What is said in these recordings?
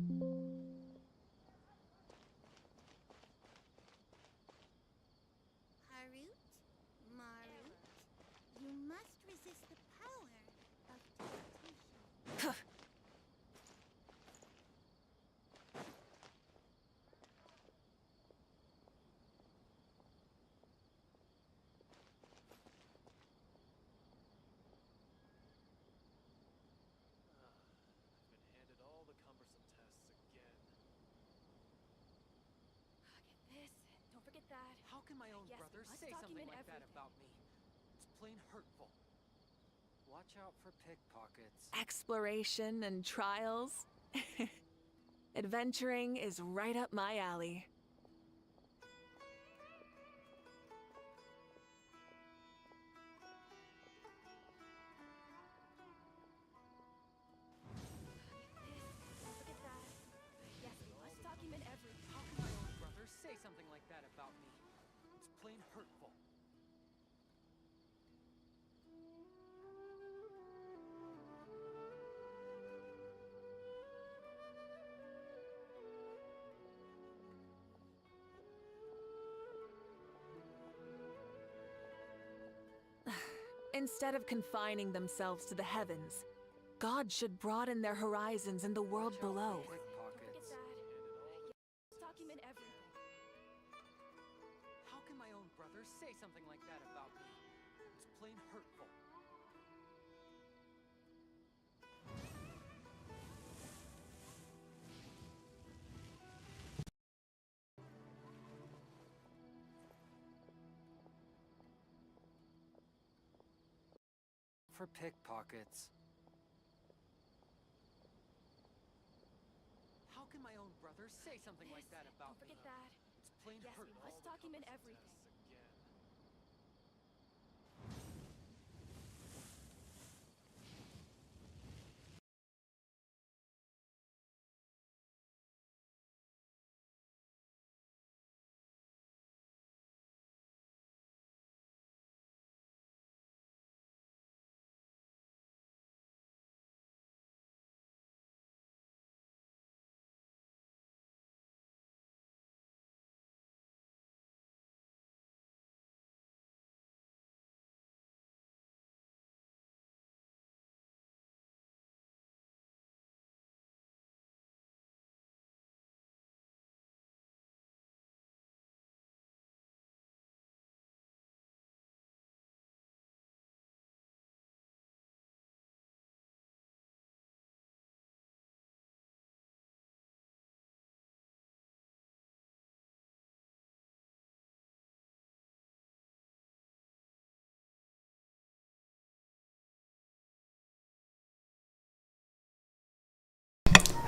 Harut, Marut, you must resist the power of temptation. I've been handed all the cumbersome tests again. Get this. Don't forget that. How can my own Yes, we brother must say something document like that everything. about me? It's plain hurtful. Watch out for pickpockets. Exploration and trials. Adventuring is right up my alley. Don't forget that. Yes, we must document everything. How can my own brother say something like that about me? It's plain hurtful. Instead of confining themselves to the heavens, God should broaden their horizons in the world Watch out below. for Don't forget pickpockets. that. Yes, document everything. How can my own brother say something like that about me? It's plain hurtful. For pickpockets. How can my own brother say something like that about Don't me? forget that. It's plain Yes, we hurtful. must document everything. Again.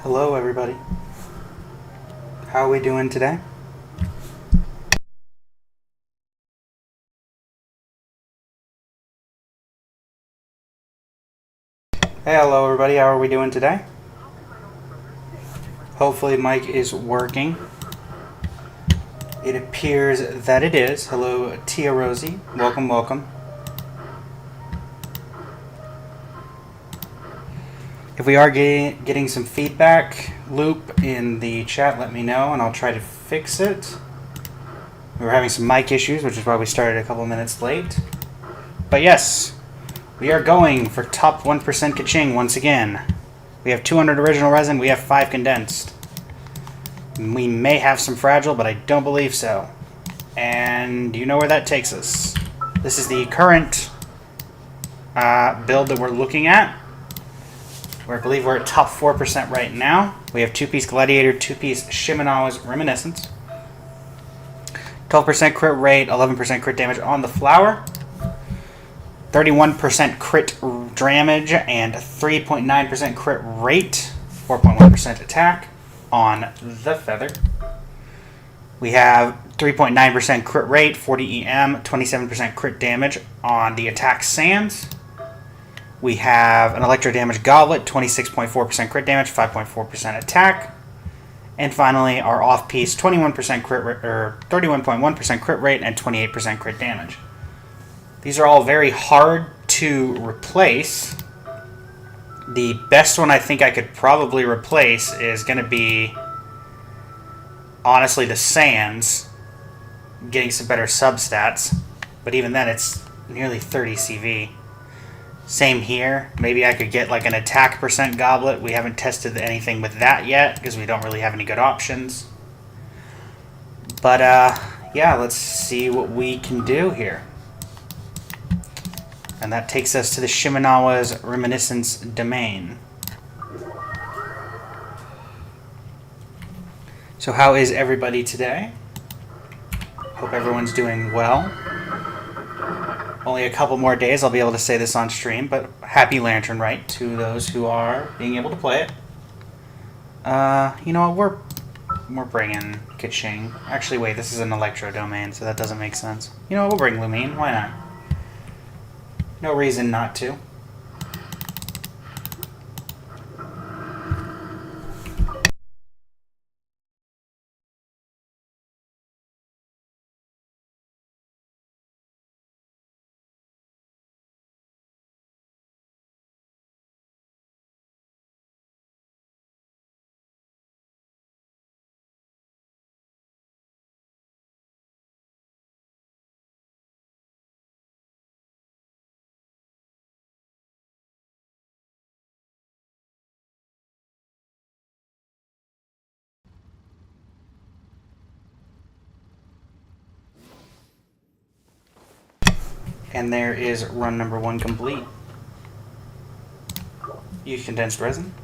Hello, everybody. How are we doing today? Hey, hello, everybody. How are we doing today? Hopefully, mic is working. It appears that it is. Hello, Tia Rosie. Welcome, welcome. If we are getting some feedback loop in the chat, let me know and I'll try to fix it. We were having some mic issues, which is why we started a couple minutes late. But yes, we are going for top 1% Keqing once again. We have 200 original resin, we have 5 condensed. We may have some fragile, but I don't believe so. And you know where that takes us. This is the current build that we're looking at. I believe we're at top 4% right now. We have 2-piece Gladiator, 2-piece Shimenawa's Reminiscence. 12% crit rate, 11% crit damage on the flower. 31% crit damage and 3.9% crit rate. 4.1% attack on the feather. We have 3.9% crit rate, 40 EM, 27% crit damage on the attack sands. We have an Electro Damage Goblet, 26.4% crit damage, 5.4% attack. And finally, our off-piece, 21% crit or 31.1% crit rate and 28% crit damage. These are all very hard to replace. The best one I think I could probably replace is going to be, honestly, the Sands, getting some better substats. But even then, it's nearly 30 CV. Same here. Maybe I could get like an attack percent goblet. We haven't tested anything with that yet because we don't really have any good options. But yeah, let's see what we can do here. And that takes us to the Shimenawa's Reminiscence Domain. So how is everybody today? Hope everyone's doing well. Only a couple more days I'll be able to say this on stream, but happy Lantern Rite to those who are being able to play it. You know what, we're bringing Keqing. Actually, wait, this is an Electro domain, so that doesn't make sense. You know what, we'll bring Lumine, why not? No reason not to. And there is run number 1 complete. Use condensed resin.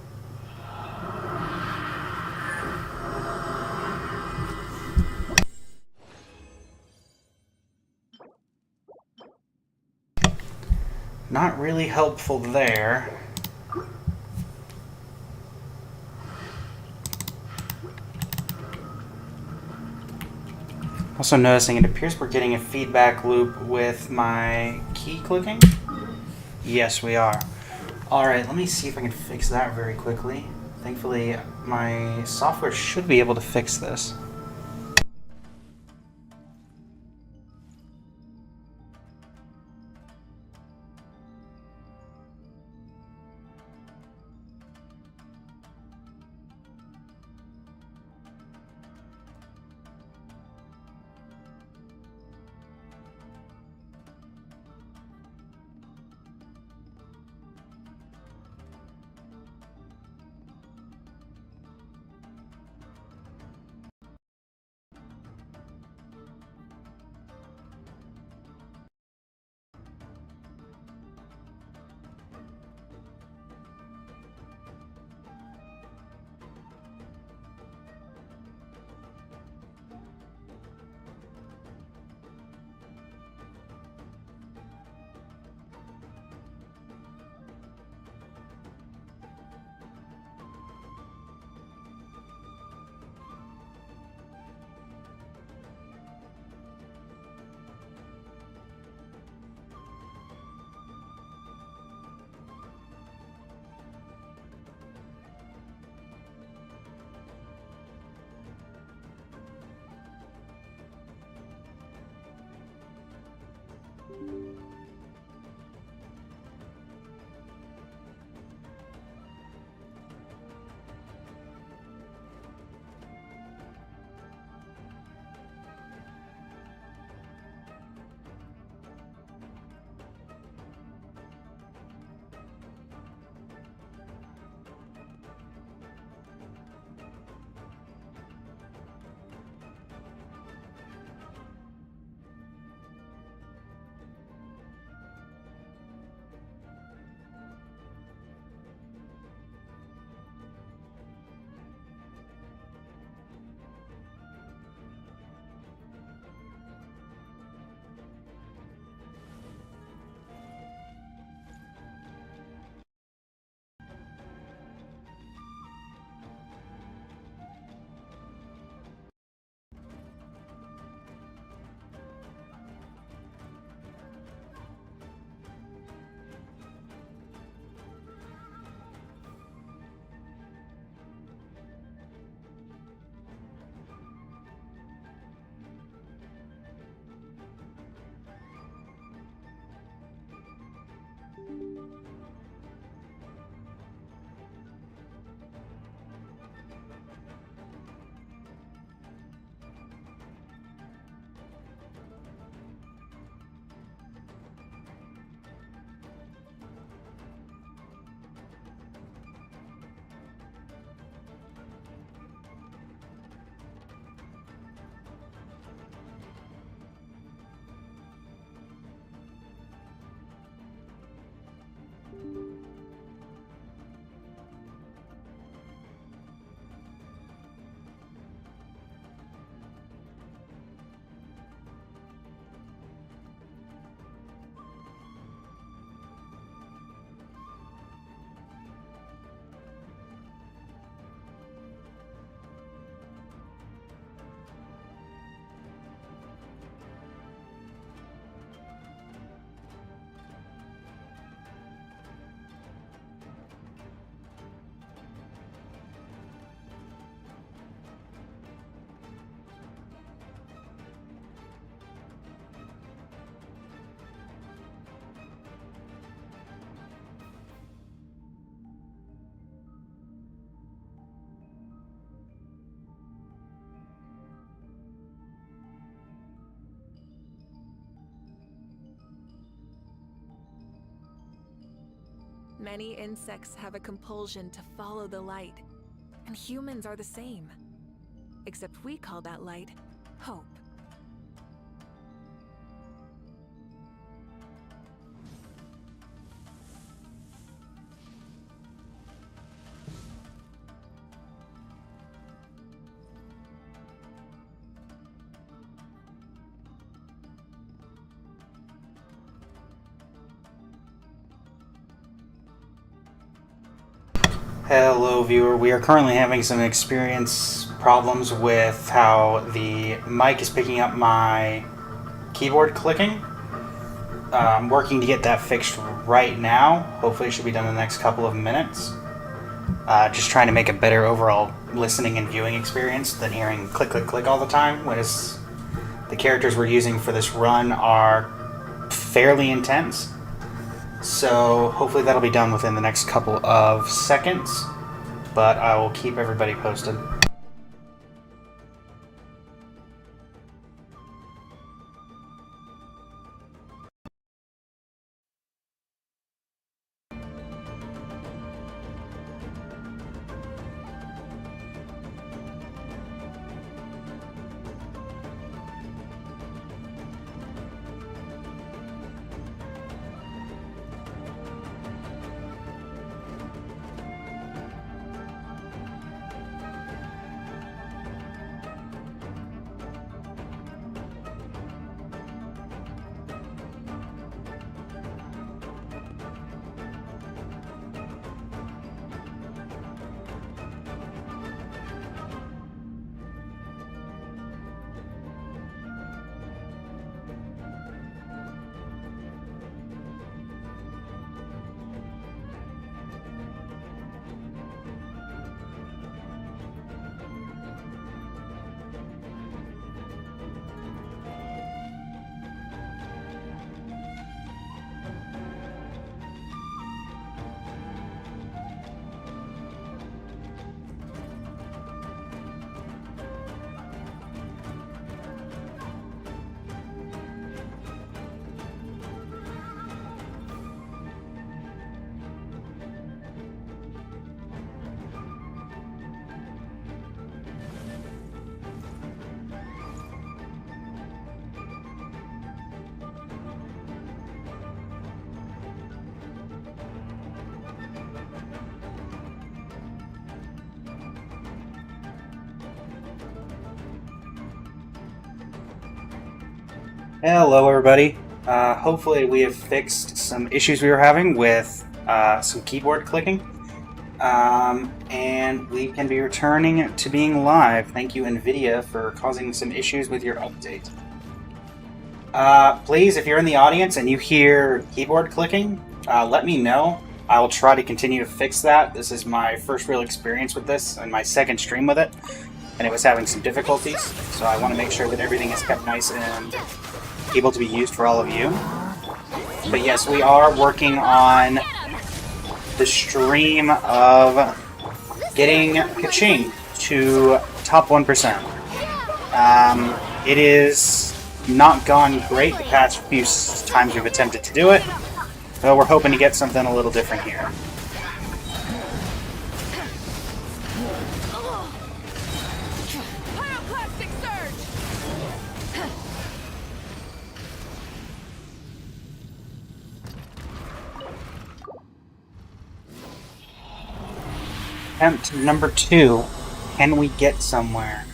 Not really helpful there. Also noticing it appears we're getting a feedback loop with my key clicking. Yes, we are. Alright, let me see if I can fix that very quickly. Thankfully, my software should be able to fix this. Many insects have a compulsion to follow the light, and humans are the same. Except we call that light hope. Hello viewer, we are currently having some experience problems with how the mic is picking up my keyboard clicking. I'm working to get that fixed right now. Hopefully it should be done in the next couple of minutes. Just trying to make a better overall listening and viewing experience than hearing click click click all the time, whereas the characters we're using for this run are fairly intense. So hopefully that'll be done within the next couple of seconds, but I will keep everybody posted. Hello everybody. Hopefully we have fixed some issues we were having with some keyboard clicking. And we can be returning to being live. Thank you NVIDIA for causing some issues with your update. Please, if you're in the audience and you hear keyboard clicking, let me know. I will try to continue to fix that. This is my first real experience with this and my second stream with it, and it was having some difficulties, so I want to make sure that everything is kept nice and able to be used for all of you. But yes, we are working on the stream of getting Keqing to top 1%. It is not gone great the past few times we've attempted to do it, but we're hoping to get something a little different here. Attempt number 2. Can we get somewhere?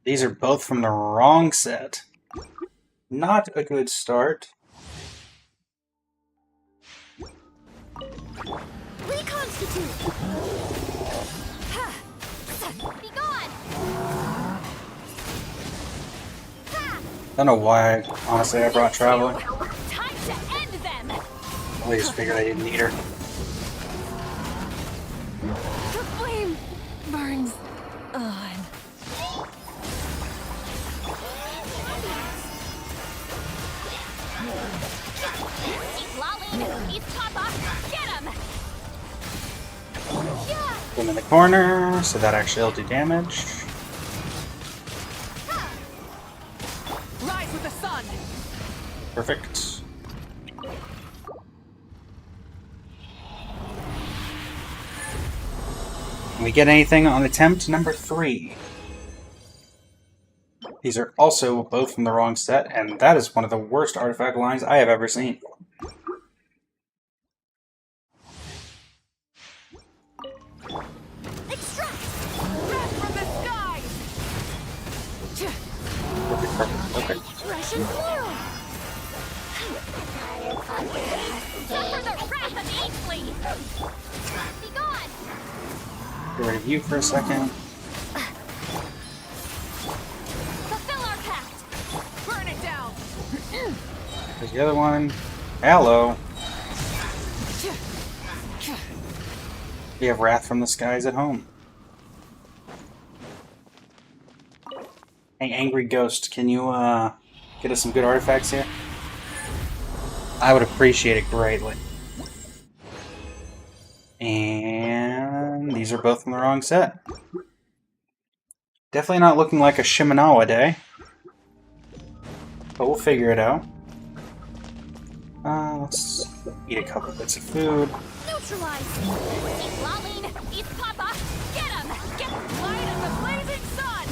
These are both from the wrong set. Not a good start. Reconstitute! Be gone! Don't know why, honestly, I brought Traveler. Time to end them! I just figured I didn't need her. The flame burns on. He's lolling! He's Papa! Get him! Put him in the corner, so that actually will do damage. Rise with the sun. Perfect. Can we get anything on attempt number 3? These are also both from the wrong set, and that is one of the worst artifact lines I have ever seen. Extract! Wrath from the sky! Okay. Russian blue! Suffer the wrath of Ainsley! Be gone! Get rid of you for a second. Fulfill our pact! Burn it down! There's the other one. Hello. We have Wrath from the Skies at home. Hey, Angry Ghost, can you get us some good artifacts here? I would appreciate it greatly. And these are both from the wrong set. Definitely not looking like a Shimenawa day. But we'll figure it out. Let's eat a couple bits of food. Neutralize! Eat Laline! Eat Papa! Get him! Get light of the blazing sun!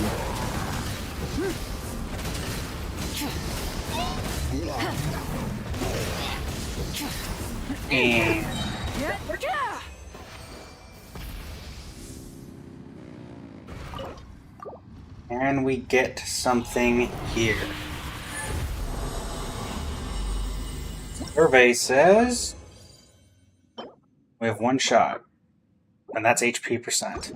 And and we get something here. Survey says we have 1 shot, and that's HP percent.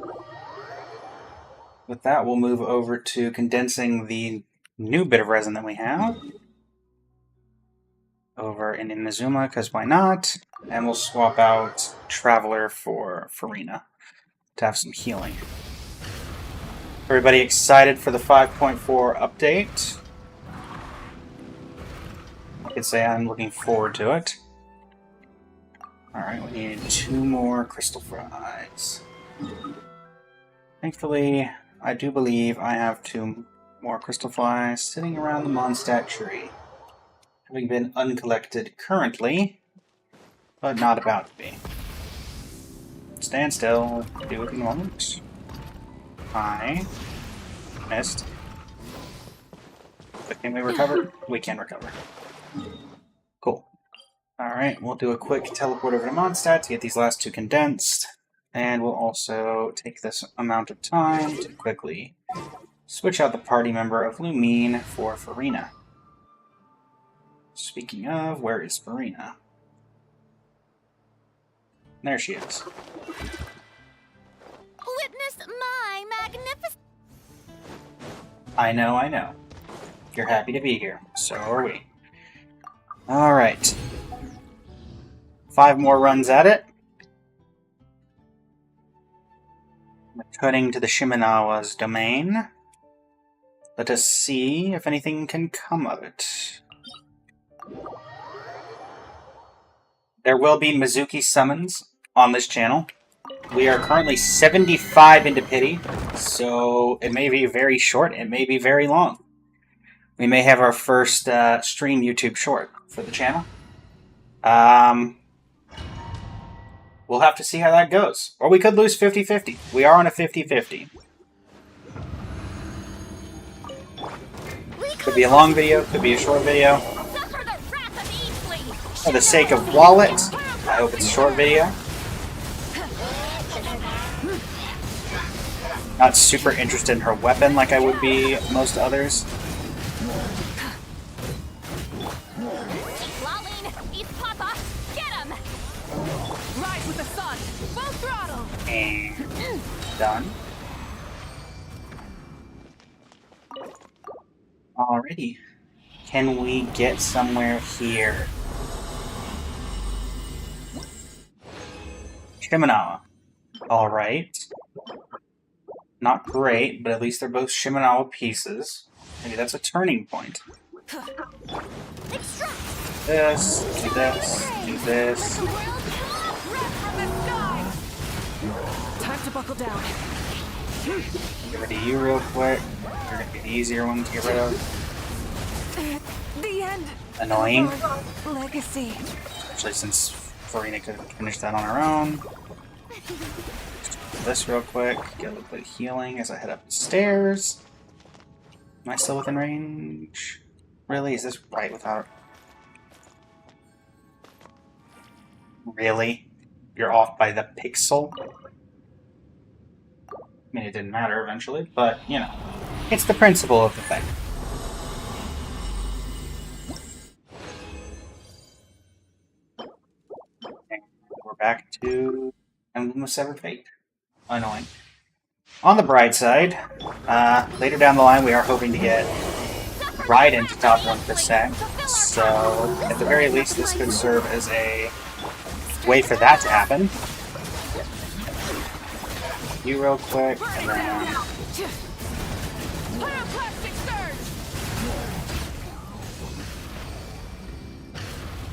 With that, we'll move over to condensing the new bit of resin that we have over in Inazuma, because why not? And we'll swap out Traveler for Farina to have some healing. Everybody excited for the 5.4 update? I could say I'm looking forward to it. Alright, we need 2 more crystal fries. Thankfully, I do believe I have 2 more crystal flies sitting around the Mondstadt tree, having been uncollected currently, but not about to be. Stand still, do it in a moment. I missed. But can we recover? We can recover. Cool. Alright, we'll do a quick teleport over to Mondstadt to get these last 2 condensed. And we'll also take this amount of time to quickly switch out the party member of Lumine for Farina. Speaking of, where is Farina? There she is. Witness my magnificent... I know, I know. You're happy to be here. So are we. Alright. 5 more runs at it. Cutting to the Shimenawa's domain. Let us see if anything can come of it. There will be Mizuki summons on this channel. We are currently 75 into pity, so it may be very short, it may be very long. We may have our first stream YouTube short for the channel. We'll have to see how that goes. Or we could lose 50-50. We are on a 50-50. Could be a long video, could be a short video. For the sake of wallet, I hope it's a short video. Not super interested in her weapon like I would be most others. And done. Alrighty. Can we get somewhere here? Shimenawa. Alright. Not great, but at least they're both Shimenawa pieces. Maybe that's a turning point. This, do this, do this. Time to buckle down. Get rid of you real quick. You're gonna be the easier one to get rid of. The end. Annoying. Legacy. Especially since Farina could finish that on her own. this real quick. Get a little bit of healing as I head up the stairs. Am I still within range? Really? Is this right without... Really? You're off by the pixel? I mean, it didn't matter eventually, but, you know. It's the principle of the thing. And we're back to Emblem of Severed Fate. Annoying. On the bright side, later down the line we are hoping to get right into top 1%, so at the very least this could serve as a way for that to happen. You real quick, and then...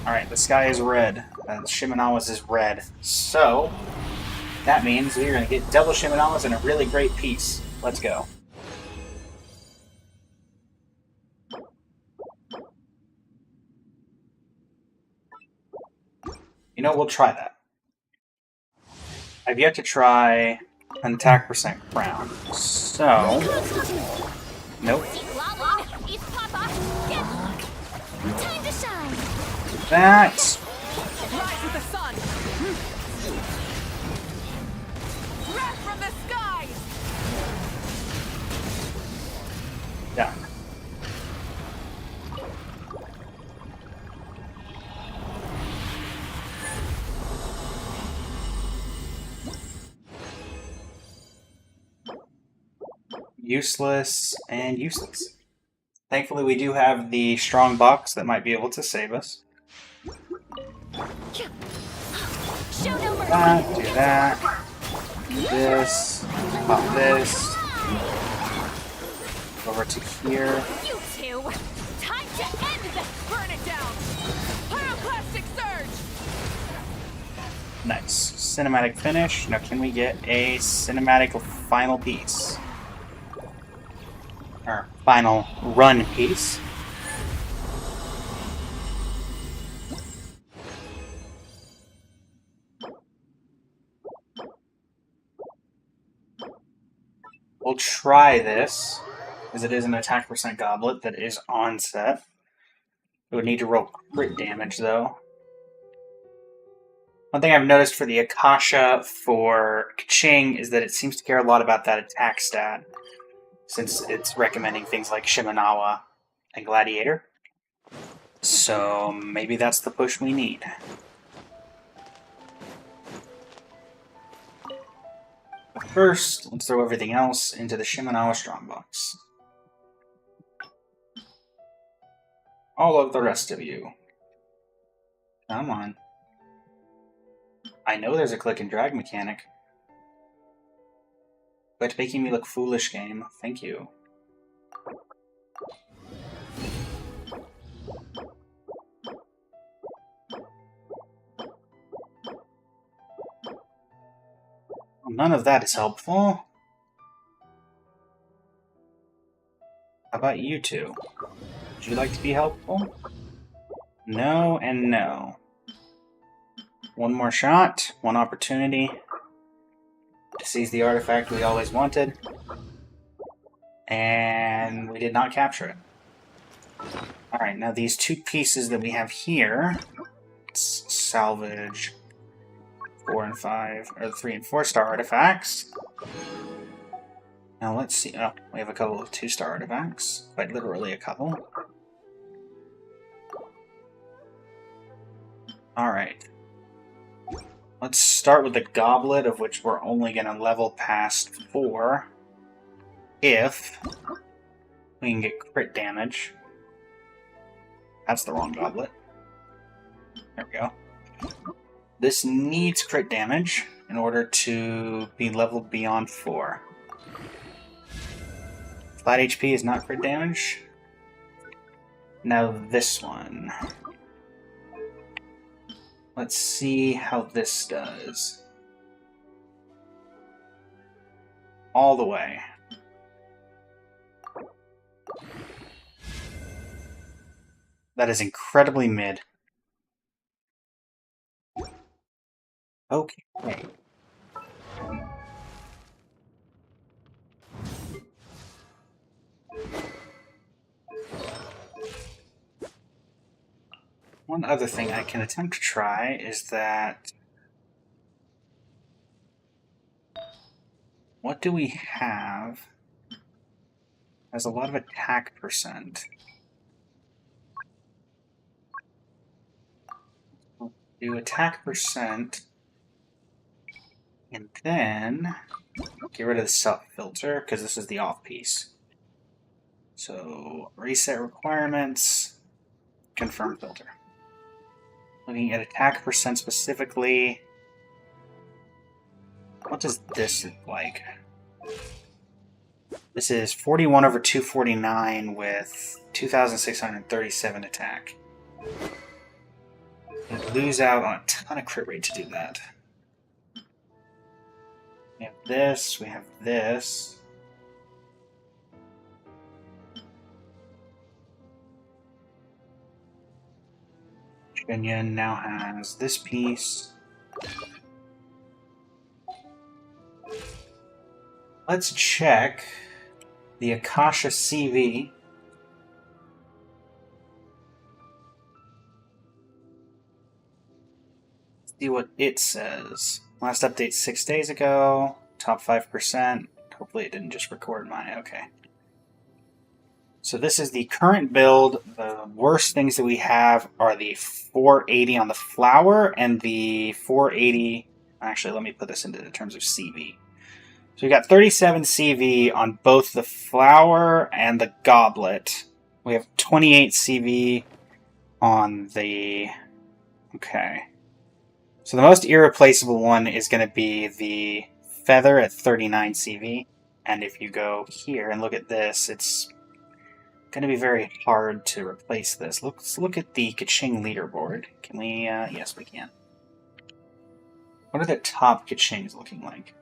Alright, the sky is red. Shimenawa's is red. So, that means we're going to get double Shimenawas in a really great piece. Let's go. You know, we'll try that. I've yet to try an attack percent crown. So... Nope. That... Rise with the sun. Wrath from the skies. Done. Useless and useless. Thankfully, we do have the strong box that might be able to save us. That, do that. Do this. Pop this. Over to here. You two. Time to end this. Burn it down. Pyroclastic surge. Nice. Cinematic finish. Now, can we get a cinematic final piece? Or final run piece. We'll try this, as it is an attack percent goblet that is on set. It would need to roll crit damage, though. One thing I've noticed for the Akasha for Keqing is that it seems to care a lot about that attack stat, since it's recommending things like Shimenawa and Gladiator. So maybe that's the push we need. But first, let's throw everything else into the Shimenawa Strongbox. All of the rest of you. Come on. I know there's a click and drag mechanic. Quit making me look foolish, game. Thank you. Well, none of that is helpful. How about you two? Would you like to be helpful? No and no. One more shot, one opportunity to seize the artifact we always wanted, and we did not capture it. Alright, now these two pieces that we have here, let's salvage 4 and 5, or 3 and 4 star artifacts. Now let's see, oh, we have a couple of 2-star artifacts, quite literally a couple. Alright. Let's start with the goblet, of which we're only going to level past 4 if we can get crit damage. That's the wrong goblet. There we go. This needs crit damage in order to be leveled beyond 4. Flat HP is not crit damage. Now this one. Let's see how this does. All the way. That is incredibly mid. Okay. One other thing I can attempt to try is that... What do we have? Has a lot of attack percent. We'll do attack percent, and then get rid of the self filter because this is the off piece. So reset requirements, confirm filter. Looking at attack percent specifically, what does this look like? This is 41 over 249 with 2,637 attack. And lose out on a ton of crit rate to do that. We have this, we have this. Keqing now has this piece. Let's check the Akasha CV. See what it says. Last update 6 days ago. Top 5%. Hopefully it didn't just record mine. Okay. So this is the current build. The worst things that we have are the 480 on the flower and the 480... Actually, let me put this into the terms of CV. So we got 37 CV on both the flower and the goblet. We have 28 CV on the... Okay. So the most irreplaceable one is going to be the feather at 39 CV. And if you go here and look at this, it's going to be very hard to replace this. Let's look at the Keqing leaderboard. Can we? Yes, we can. What are the top Keqings looking like?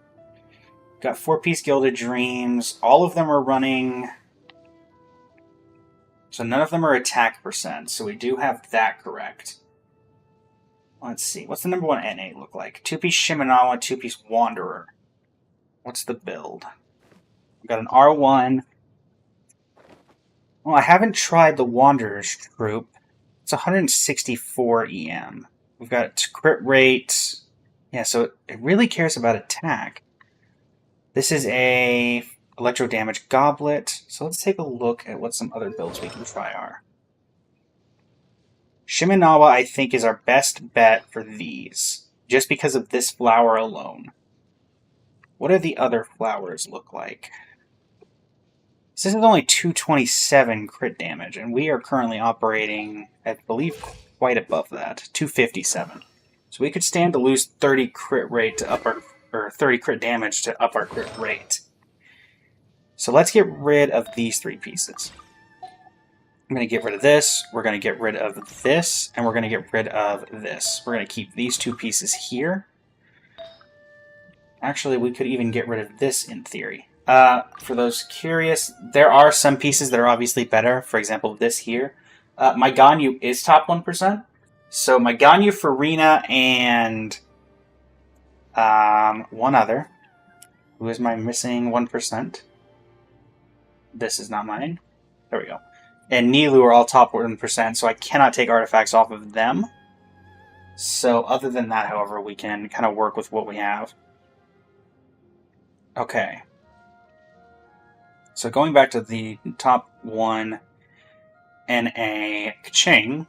Got 4-piece Gilded Dreams. All of them are running... So none of them are attack percent, so we do have that correct. Let's see. What's the number one NA look like? 2-piece Shimenawa, 2-piece Wanderer. What's the build? We've got an R1. Well, I haven't tried the Wanderer's Troop. It's 164 EM. We've got crit rate. Yeah, so it really cares about attack. This is a electro damage goblet. So let's take a look at what some other builds we can try are. Shimenawa, I think, is our best bet for these, just because of this flower alone. What do the other flowers look like? This is only 227 crit damage, and we are currently operating, I believe, quite above that, 257. So we could stand to lose 30 crit rate to up our, or 30 crit damage to up our crit rate. So let's get rid of these 3 pieces. I'm going to get rid of this, we're going to get rid of this, and we're going to get rid of this. We're going to keep these 2 pieces here. Actually, we could even get rid of this in theory. For those curious, there are some pieces that are obviously better. For example, this here. My Ganyu is top 1%. So my Ganyu, Farina, and one other. Who is my missing 1%? This is not mine. There we go. And Nilu are all top 1%, so I cannot take artifacts off of them. So other than that, however, we can kind of work with what we have. Okay. So going back to the top 1 NA Keqing.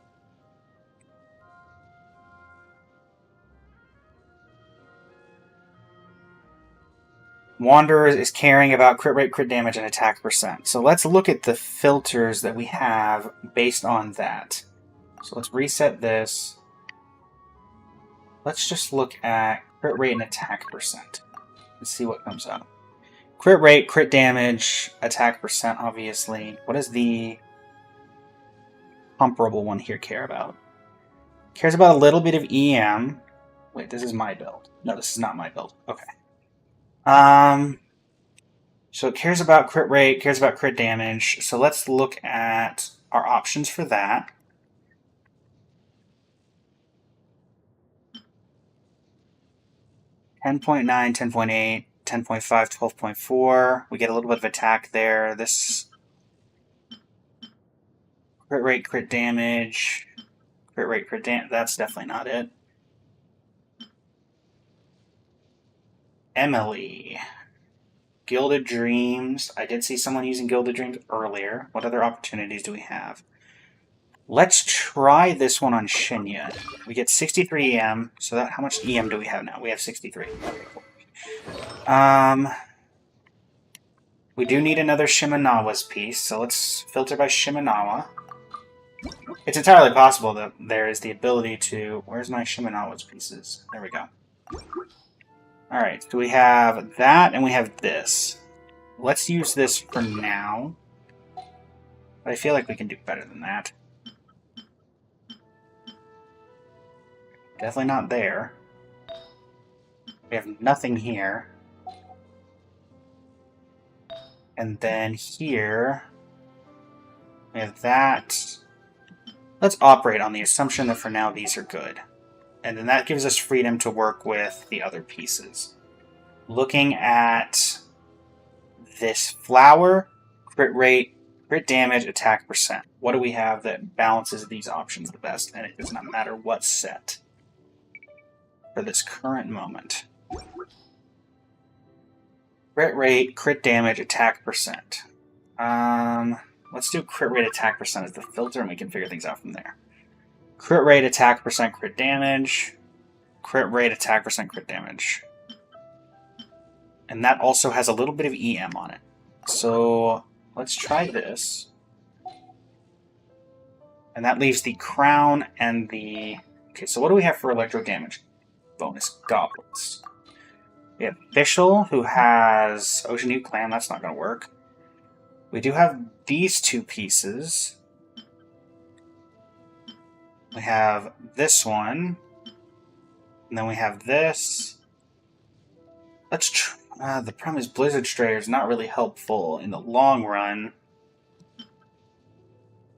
Wanderer is caring about crit rate, crit damage, and attack percent. So let's look at the filters that we have based on that. So let's reset this. Let's just look at crit rate and attack percent. Let's see what comes up. Crit rate, crit damage, attack percent, obviously. What does the comparable one here care about? Cares about a little bit of EM. Wait, this is my build. No, this is not my build. Okay. So it cares about crit rate, cares about crit damage. So let's look at our options for that. .9, 10.8, 10.5, 12.4. We get a little bit of attack there. This crit rate, crit damage, Crit rate, crit damage. That's definitely not it. Emily. Gilded Dreams. I did see someone using Gilded Dreams earlier. What other opportunities do we have? Let's try this one on Shinya. We get 63 EM. So that how much EM do we have now? We have 63. Okay, cool. We do need another Shimenawa's piece, so let's filter by Shimenawa. It's entirely possible that there is the ability to... Where's my Shimenawa's pieces? There we go. Alright, so we have that, and we have this. Let's use this for now. But I feel like we can do better than that. Definitely not there. We have nothing here. And then here, we have that. Let's operate on the assumption that for now these are good. And then that gives us freedom to work with the other pieces. Looking at this flower, crit rate, crit damage, attack percent. What do we have that balances these options the best? And it does not matter what set for this current moment. Crit rate, crit damage, attack percent. Let's do crit rate, attack percent as the filter, and we can figure things out from there. Crit rate, attack percent, crit damage. Crit rate, attack percent, crit damage. And that also has a little bit of EM on it. So let's try this. And that leaves the crown and the... Okay, so what do we have for electro damage? Bonus goblets. We have Fischl, who has Ocean Deep Clam. That's not going to work. We do have these two pieces. We have this one. And then we have this. Let's try... the problem is Blizzard Strayer is not really helpful in the long run.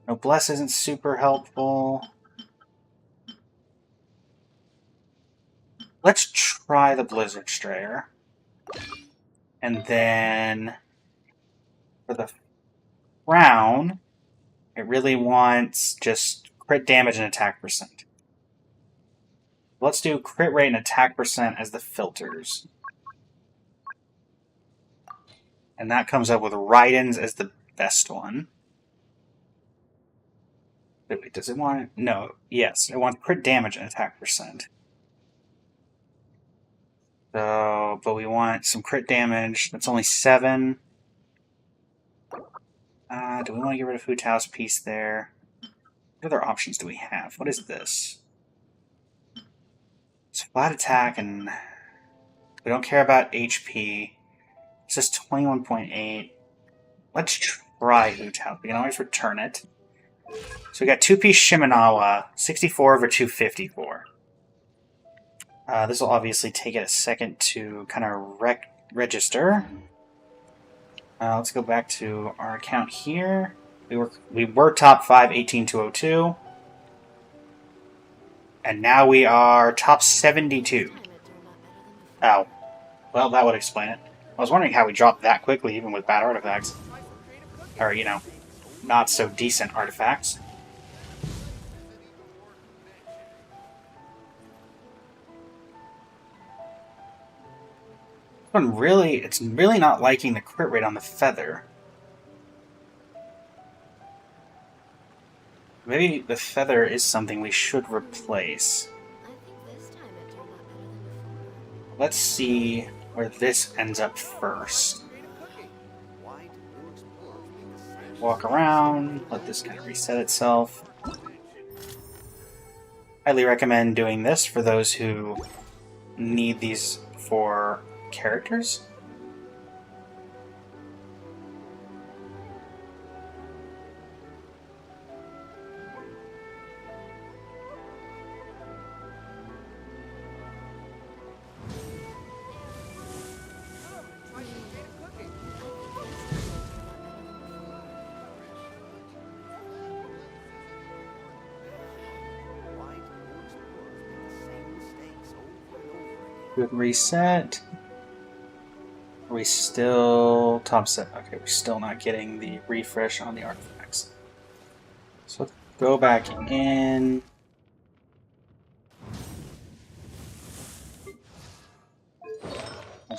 Noblesse isn't super helpful. Let's try the Blizzard Strayer. And then for the crown, it really wants just crit damage and attack percent. Let's do crit rate and attack percent as the filters. And that comes up with Raiden's as the best one. Wait, does it want... No, yes, it wants crit damage and attack percent. So, but we want some crit damage. That's only 7. Do we want to get rid of Hu Tao's piece there? What other options do we have? What is this? It's flat attack, and we don't care about HP. It says 21.8. Let's try Hu Tao. We can always return it. So we got 2-piece Shimenawa, 64 over 254. This will obviously take it a second to kind of register. Let's go back to our account here. We were top 5, 18,202. And now we are top 72. Oh. Well, that would explain it. I was wondering how we dropped that quickly, even with bad artifacts. Or, you know, not so decent artifacts. It's really not liking the crit rate on the feather. Maybe the feather is something we should replace. Let's see where this ends up first. Walk around, let this kind of reset itself. Highly recommend doing this for those who need these for characters. Good reset. Are we still top set? Okay, we're still not getting the refresh on the artifacts. So let's go back in.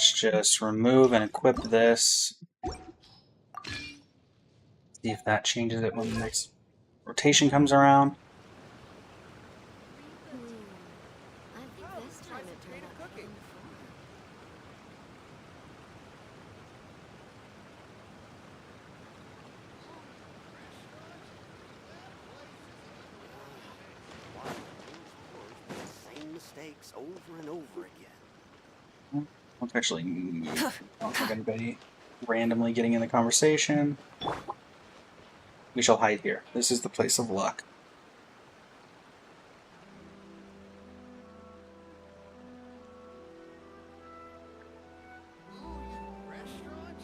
let's just remove and equip this. See if that changes it when the next rotation comes around. I think this time it turned out better than before. Same mistakes over and over again. Let's actually move. I don't think anybody randomly getting in the conversation. We shall hide here. This is the place of luck. Restaurant?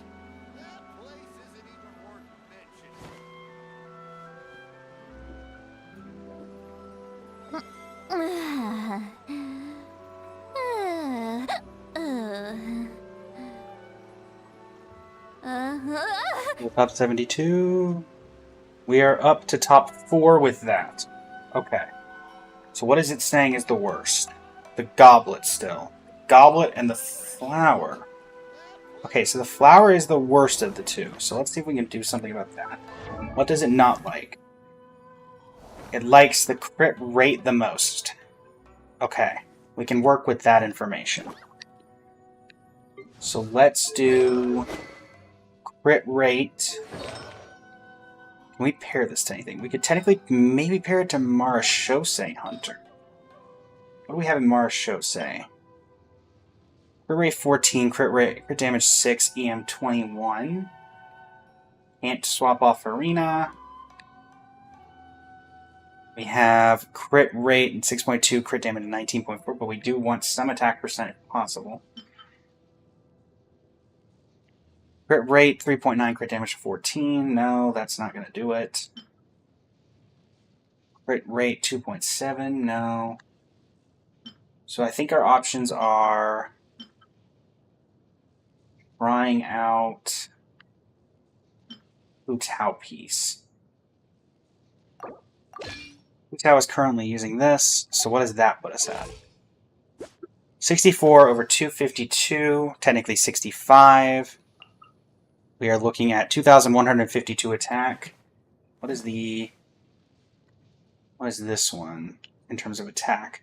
That place isn't even worth mentioning. We're top 72. We are up to top 4 with that. Okay. So what is it saying is the worst? The goblet still. Goblet and the flower. Okay, so the flower is the worst of the two. So let's see if we can do something about that. What does it not like? It likes the crit rate the most. Okay, we can work with that information. So let's do crit rate. Can we pair this to anything? We could technically maybe pair it to Marashose Hunter. What do we have in Marashose? Crit rate 14, crit damage 6, EM 21. Can't swap off Arena. We have crit rate 6.2, crit damage 19.4, but we do want some attack percent if possible. Crit rate 3.9, crit damage 14. No, that's not going to do it. Crit rate 2.7. No. So I think our options are trying out Hu Tao piece. Hu Tao is currently using this, so what does that put us at? 64 over 252, technically 65. We are looking at 2,152 attack. What is this one in terms of attack?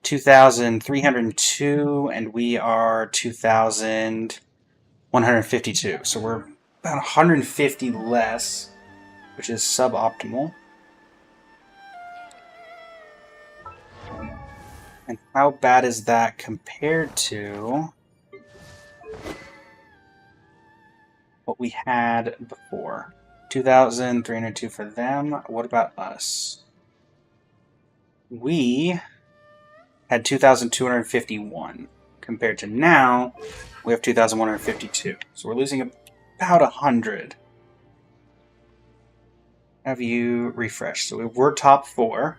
2,302, and we are 2,152. So we're about 150 less, which is suboptimal. And how bad is that compared to what we had before? 2,302 for them. What about us? We had 2,251. Compared to now, we have 2,152. So we're losing about 100. Have you refreshed? So we were top 4.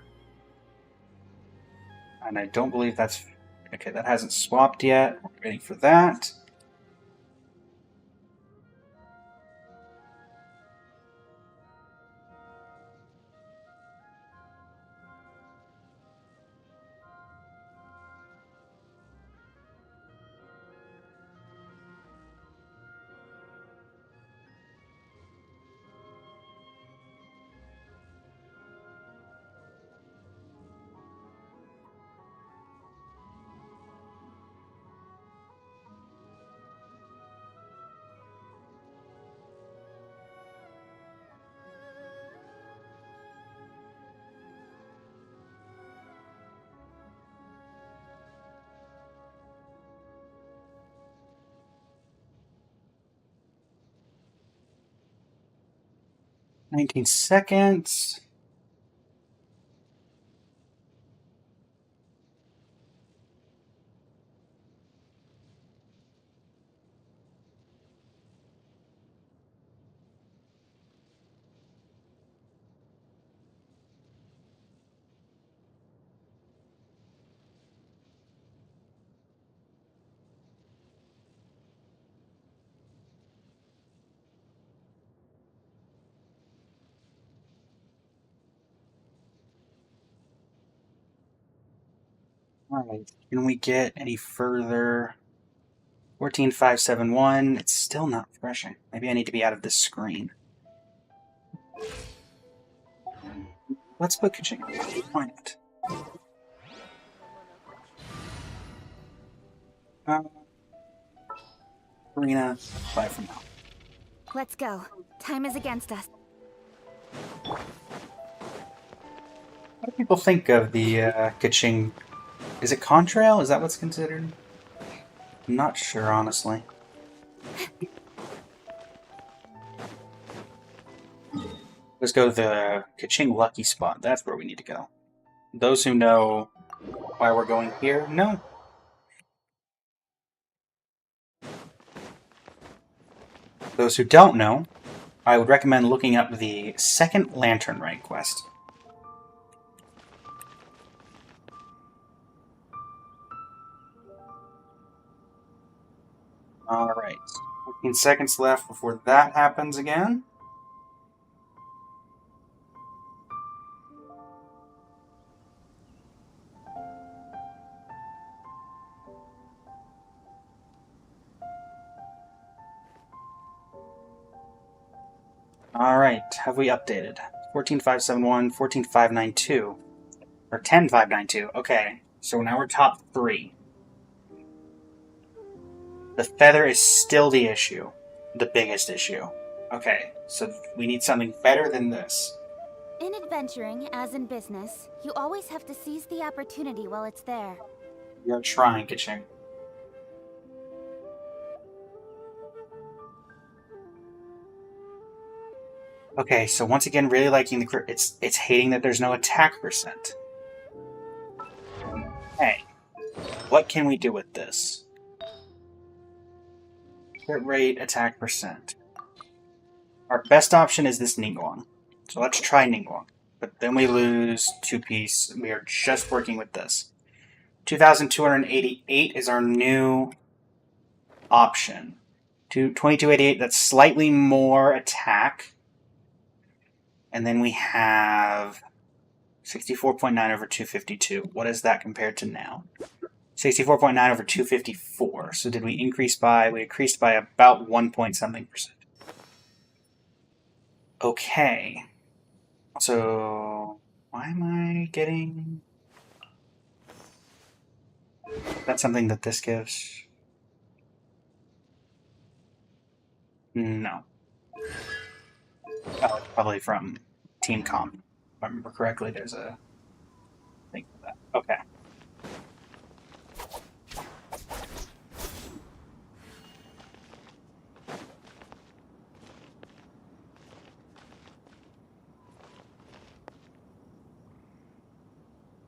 And I don't believe that's... Okay, that hasn't swapped yet. We're waiting for that. "19 seconds. Alright, can we get any further? 14571. It's still not refreshing. Maybe I need to be out of this screen. Let's put Keqing. Why not? Arena, bye for now. Let's go. Time is against us. What do people think of the Keqing? Is it contrail? Is that what's considered? I'm not sure, honestly. Let's go to the Keqing lucky spot. That's where we need to go. Those who know why we're going here, know. Those who don't know, I would recommend looking up the second Lantern Rank quest. Alright, 15 seconds left before that happens again. Alright, have we updated? 14571, 14592. Or 10592. Okay, so now we're top 3. The feather is still the issue. The biggest issue. Okay, so we need something better than this. In adventuring, as in business, you always have to seize the opportunity while it's there. You're trying, Keqing. Okay, so once again, really liking the it's hating that there's no attack percent. Hey, what can we do with this? Crit rate, attack percent. Our best option is this Ningguang. So let's try Ningguang. But then we lose 2-piece. We are just working with this. 2,288 is our new option. 2288, that's slightly more attack. And then we have 64.9 over 252. What is that compared to now? 64.9 over 254. So did we increase by... We increased by about 1-point-something percent. Okay. So... Why am I getting... That's something that this gives? No. Oh, it's probably from Team Comp. If I remember correctly, there's a thing for that. Okay.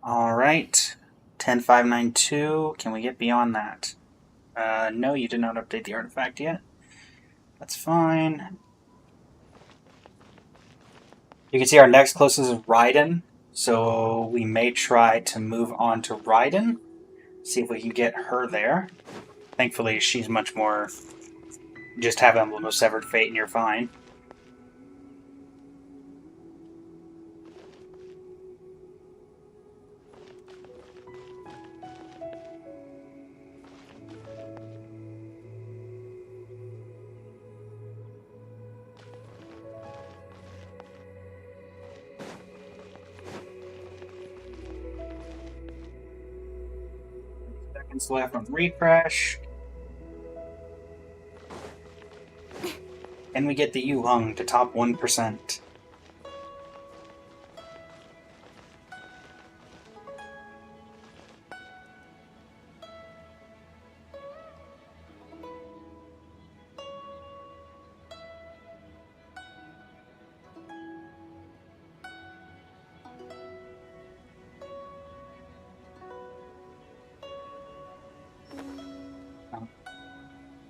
Alright. 10592. Can we get beyond that? No, you did not update the artifact yet. That's fine. You can see our next closest is Raiden, so we may try to move on to Raiden, see if we can get her there. Thankfully, she's much more... Just have Emblem of Severed Fate and you're fine. Seconds left on refresh. And we get the Yu Hung to top 1%.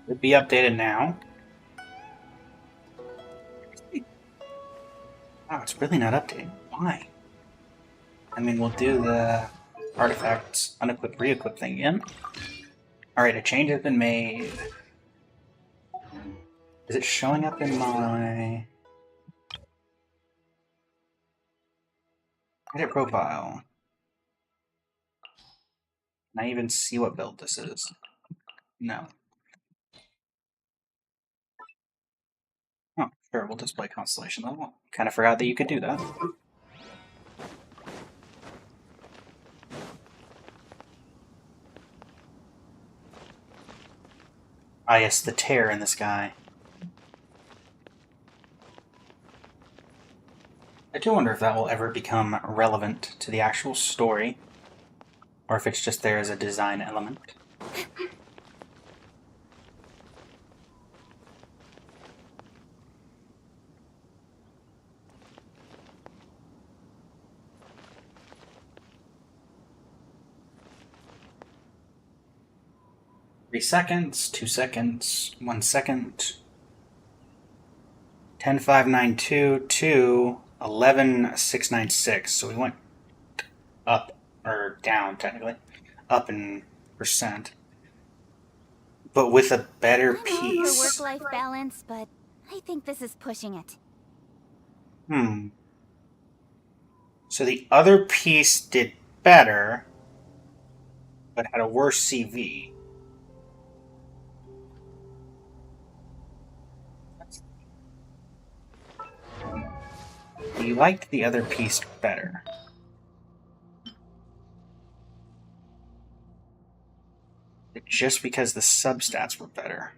It'll be updated now. Wow, it's really not updated. Why? I mean, we'll do the artifacts unequip re-equip thing again. Alright, a change has been made. Is it showing up in my edit profile? Can I even see what build this is? No. Sure, we'll display constellation level. Kind of forgot that you could do that. Ah, yes, the tear in the sky. I do wonder if that will ever become relevant to the actual story, or if it's just there as a design element. 3 seconds, 2 seconds, 1 second. 10,592 to 11,696. So we went up, or down technically, up in percent. But with a better I'm all for piece. work-life balance, but I think this is pushing it. So the other piece did better, but had a worse CV. You liked the other piece better. Just because the substats were better?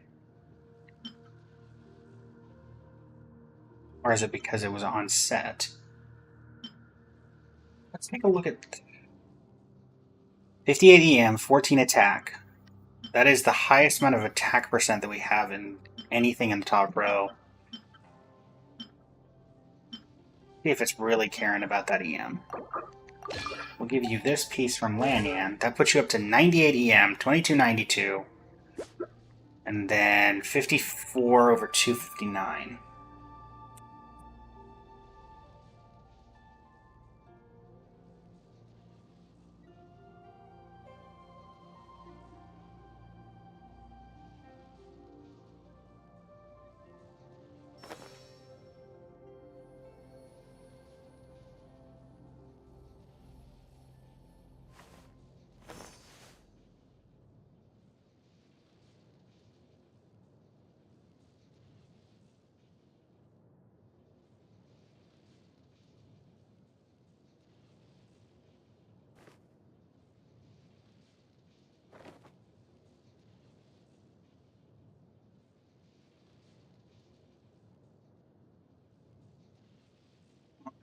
Or is it because it was on set? Let's take a look at 58 EM, 14 attack. That is the highest amount of attack percent that we have in anything in the top row. See if it's really caring about that EM. We'll give you this piece from Lanyan. That puts you up to 98 EM, 2292. And then 54 over 259.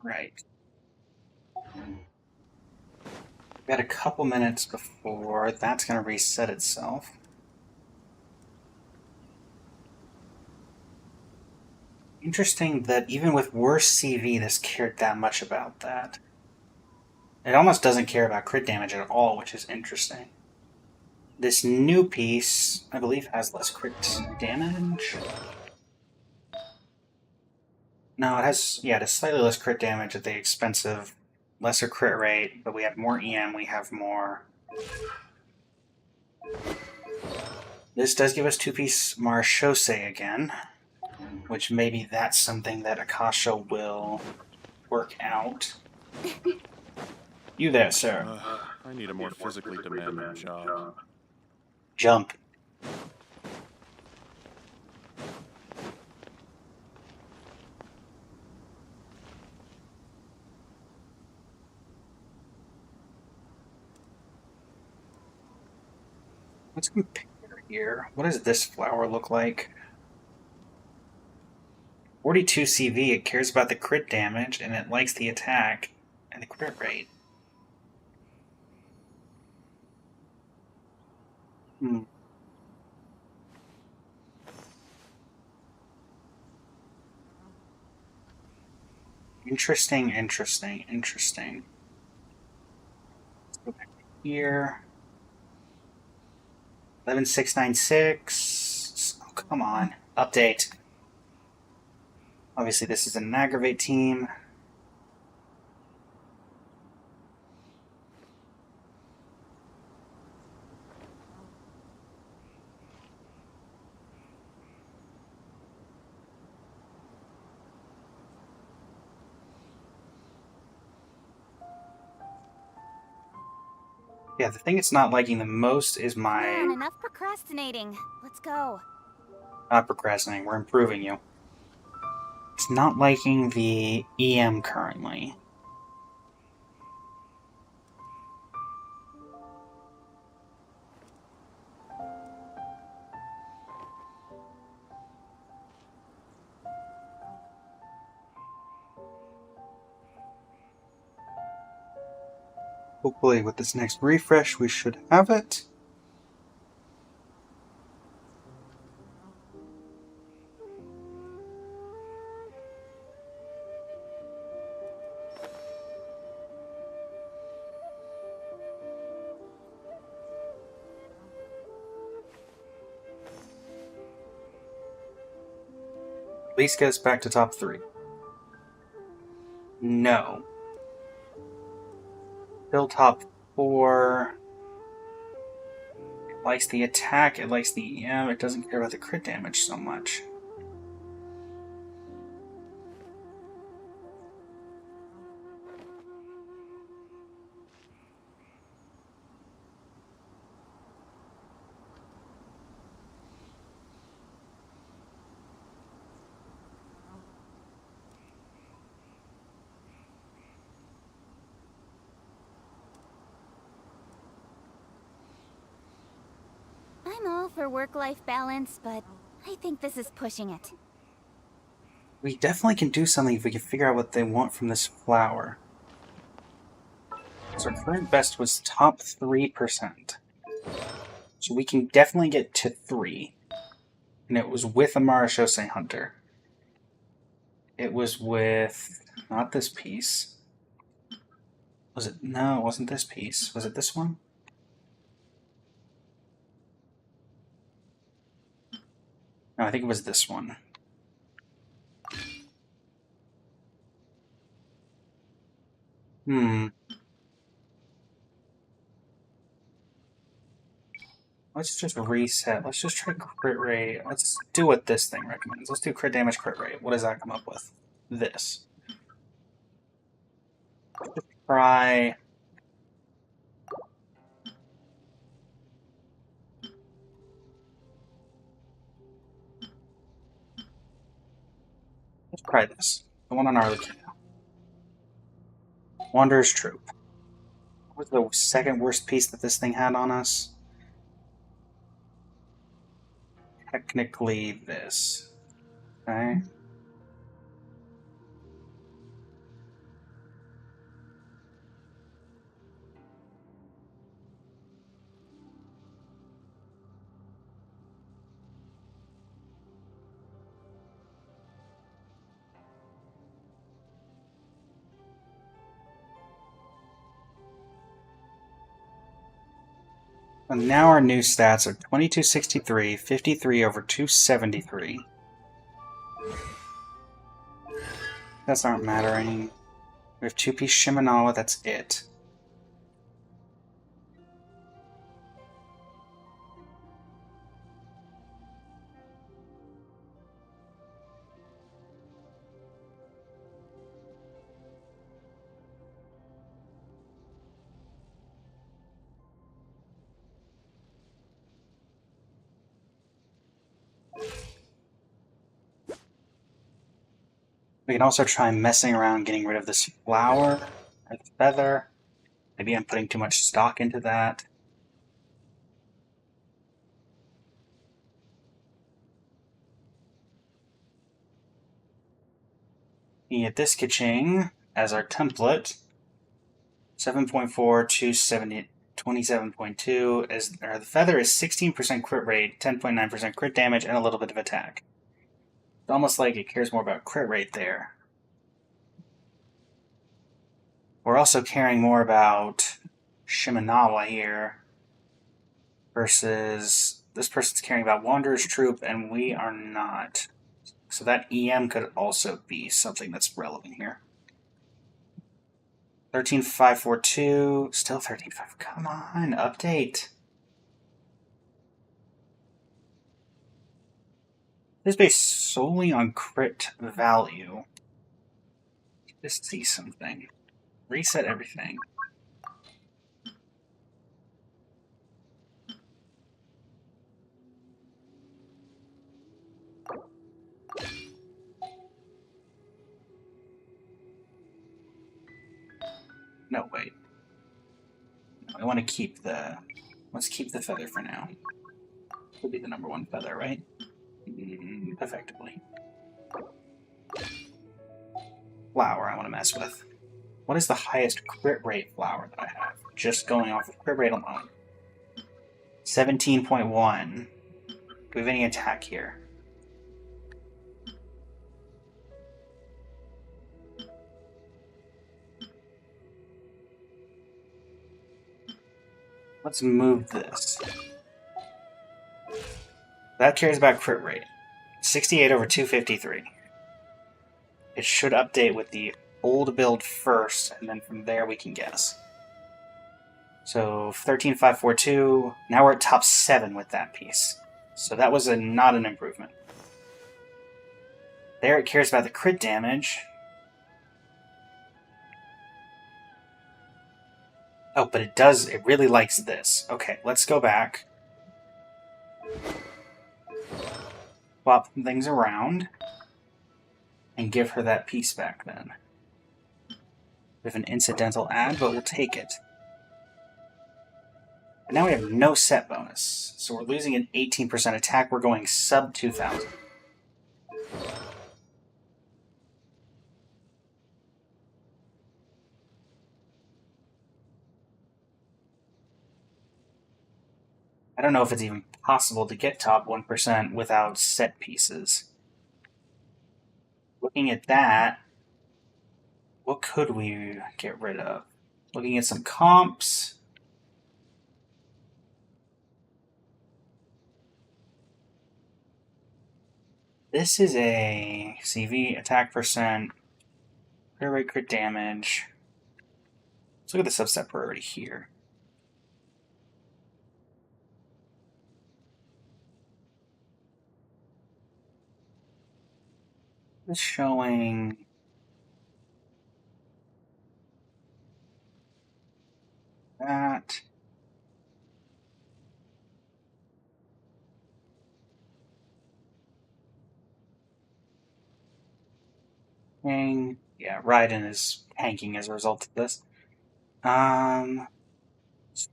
Right. Got a couple minutes before that's going to reset itself. Interesting that even with worse CV, this cared that much about that. It almost doesn't care about crit damage at all, which is interesting. This new piece, I believe, has less crit damage. No, it has slightly less crit damage at the expense of lesser crit rate, but we have more EM, we have more. This does give us 2-piece Marchose again, which maybe that's something that Akasha will work out. You there, sir. I need a more physically demanding job. Jump. Let's compare here. What does this flower look like? 42 CV, it cares about the crit damage, and it likes the attack and the crit rate. Interesting. Let's go back here. 11,696. Oh, come on. Update. Obviously, this is an aggravate team. Yeah, the thing it's not liking the most is Come on, my... enough procrastinating. Let's go. Not procrastinating, we're improving you. It's not liking the EM currently. Hopefully with this next refresh we should have it. At least get us back to top 3. No. Still top 4. It likes the attack, it likes the EM, it doesn't care about the crit damage so much. I'm all for work-life balance, but I think this is pushing it. We definitely can do something if we can figure out what they want from this flower. So our current best was top 3%. So we can definitely get to 3. And it was with a Marashose Hunter. It was with... not this piece. Was it? No, it wasn't this piece. Was it this one? No, I think it was this one. Let's just reset. Let's just try crit rate. Let's do what this thing recommends. Let's do crit damage, crit rate. What does that come up with? This. Let's try... let's try this. The one on Arlecchino. Wanderer's Troop. What was the second worst piece that this thing had on us? Technically this. Okay. And now our new stats are 2263, 53 over 273. That's not mattering. We have 2-piece Shimenawa, that's it. We can also try messing around getting rid of this flower or the feather. Maybe I'm putting too much stock into that. We get this Keqing as our template. 7.4 to 27.2. As the feather is 16% crit rate, 10.9% crit damage, and a little bit of attack. It's almost like it cares more about crit rate there. We're also caring more about Shimenawa here versus this person's caring about Wanderer's Troop, and we are not. So that EM could also be something that's relevant here. 13,542, still 13,5. Come on, update. This is based solely on crit value. Just see something. Reset everything. No, wait. No, I want to keep the... Let's keep the feather for now. Could be the number 1 feather, right? Effectively. Flower I want to mess with. What is the highest crit rate flower that I have? Just going off of crit rate alone. 17.1. Do we have any attack here? Let's move this. That cares about crit rate. 68 over 253. It should update with the old build first, and then from there we can guess. So 13542. Now we're at top 7 with that piece. So that was not an improvement. There it cares about the crit damage. Oh, but it really likes this. Okay, let's go back. Swap things around. And give her that piece back then. We have an incidental add, but we'll take it. And now we have no set bonus. So we're losing an 18% attack. We're going sub 2,000. I don't know if it's even possible to get top 1% without set pieces. Looking at that, what could we get rid of? Looking at some comps. This is a CV, attack percent, crit rate, crit damage. Let's look at the subset priority here. It's showing that. Yeah, Raiden is hanking as a result of this. Show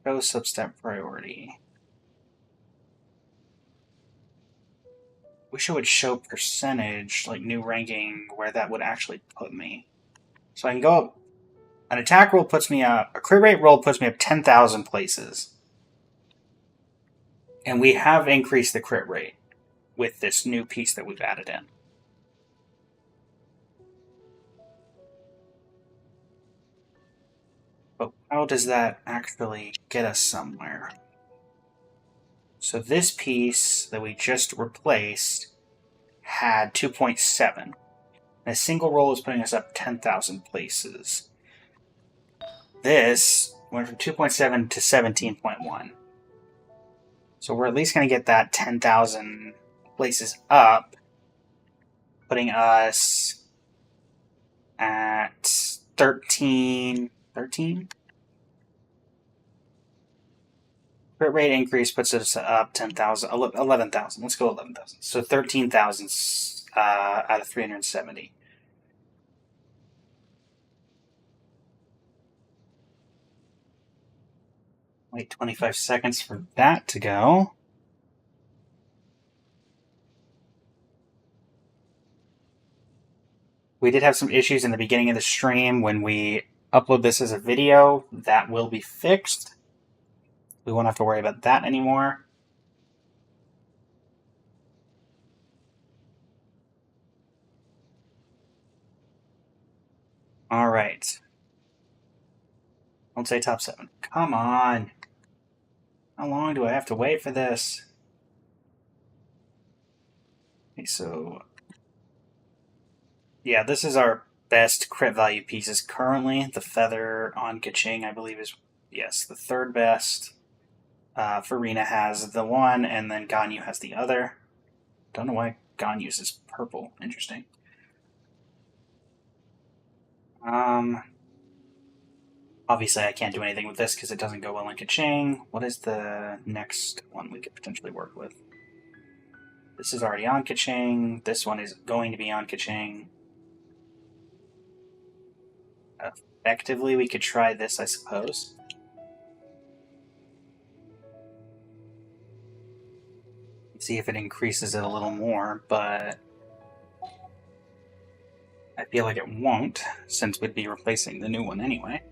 substep priority. Wish it would show percentage, like new ranking, where that would actually put me. So I can go up. An attack roll puts me up. A crit rate roll puts me up 10,000 places. And we have increased the crit rate with this new piece that we've added in. But how does that actually get us somewhere? So this piece that we just replaced had 2.7. A single roll is putting us up 10,000 places. This went from 2.7 to 17.1. So we're at least going to get that 10,000 places up, putting us at 13. 13? Crit rate increase puts us up 10,000, 11,000. Let's go 11,000. So 13,000 out of 370. Wait 25 seconds for that to go. We did have some issues in the beginning of the stream when we upload this as a video. That will be fixed. We won't have to worry about that anymore. Alright. Don't say top 7. Come on. How long do I have to wait for this? Okay, so... yeah, this is our best crit value pieces currently. The feather on Keqing, I believe, is, yes, the third best. Farina has the one, and then Ganyu has the other. Don't know why Ganyu's is purple. Interesting. Obviously, I can't do anything with this because it doesn't go well in Keqing. What is the next one we could potentially work with? This is already on Keqing. This one is going to be on Keqing. effectively, we could try this, I suppose. See if it increases it a little more, but I feel like it won't, since we'd be replacing the new one anyway.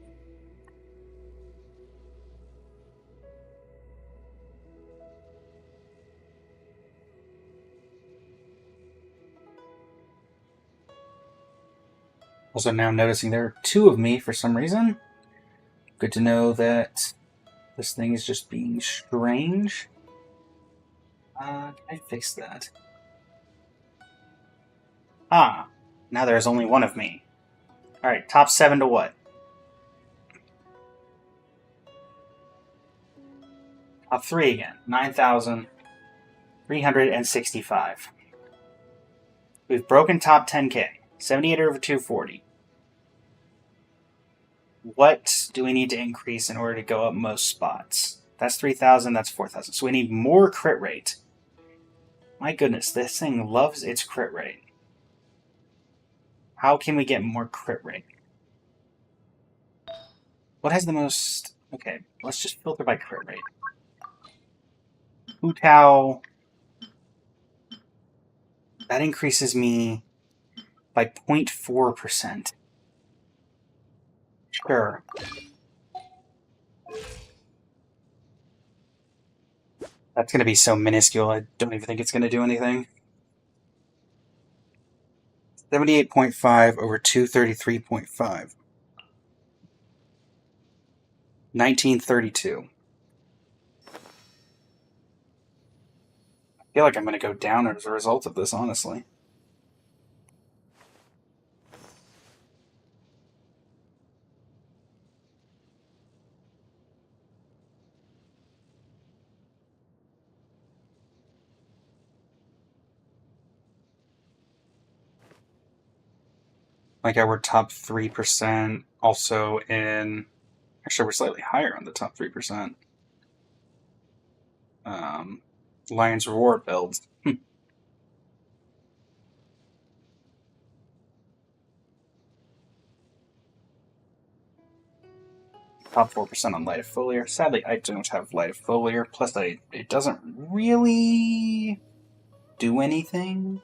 Also now noticing there are two of me for some reason. Good to know that this thing is just being strange. Can I fix that? Ah, now there's only one of me. Alright, top 7 to what? Top 3 again. 9,365. We've broken top 10k. 78 over 240. What do we need to increase in order to go up most spots? That's 3,000, that's 4,000. So we need more crit rate. My goodness, this thing loves its crit rate. How can we get more crit rate? What has the most... Okay, let's just filter by crit rate. Hu Tao... That increases me by 0.4%. Sure. That's going to be so minuscule, I don't even think it's going to do anything. 78.5 over 233.5. 1932. I feel like I'm going to go down as a result of this, honestly. Like we're top 3% also in... Actually, we're slightly higher on the top 3%. Lion's Reward builds. Top 4% on Light of Foliar. Sadly, I don't have Light of Foliar. Plus, it doesn't really do anything.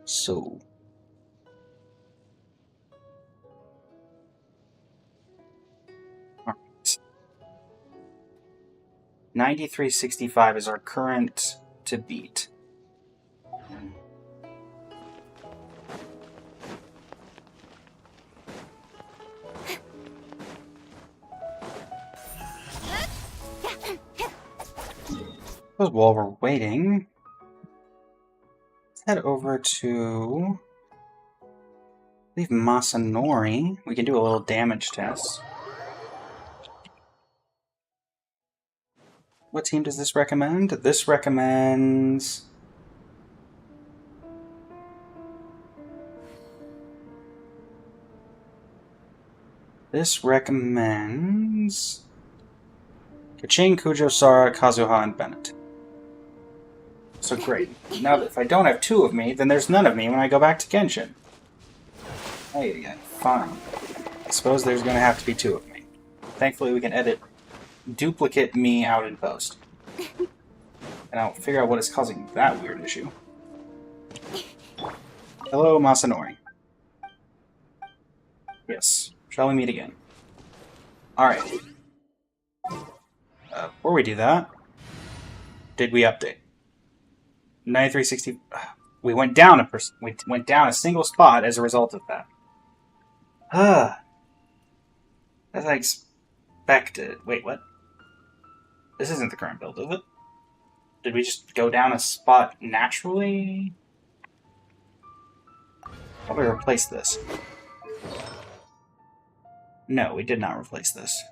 So... Alright. 9365 is our current to beat. While we're waiting, let's head over to, I believe, Masanori. We can do a little damage test. What team does this recommend? This recommends... Keqing, Kujo, Sara, Kazuha, and Bennett. So great. Now, if I don't have two of me, then there's none of me when I go back to Genshin. Hey, again. Fine. I suppose there's going to have to be two of me. Thankfully, we can edit duplicate me out in post. And I'll figure out what is causing that weird issue. Hello, Masanori. Yes. Shall we meet again? Alright. Before we do that, did we update? 9360. We went down we went down a single spot as a result of that. As I expected. Wait, what? This isn't the current build, is it? Did we just go down a spot naturally? How about we replace this? No, we did not replace this.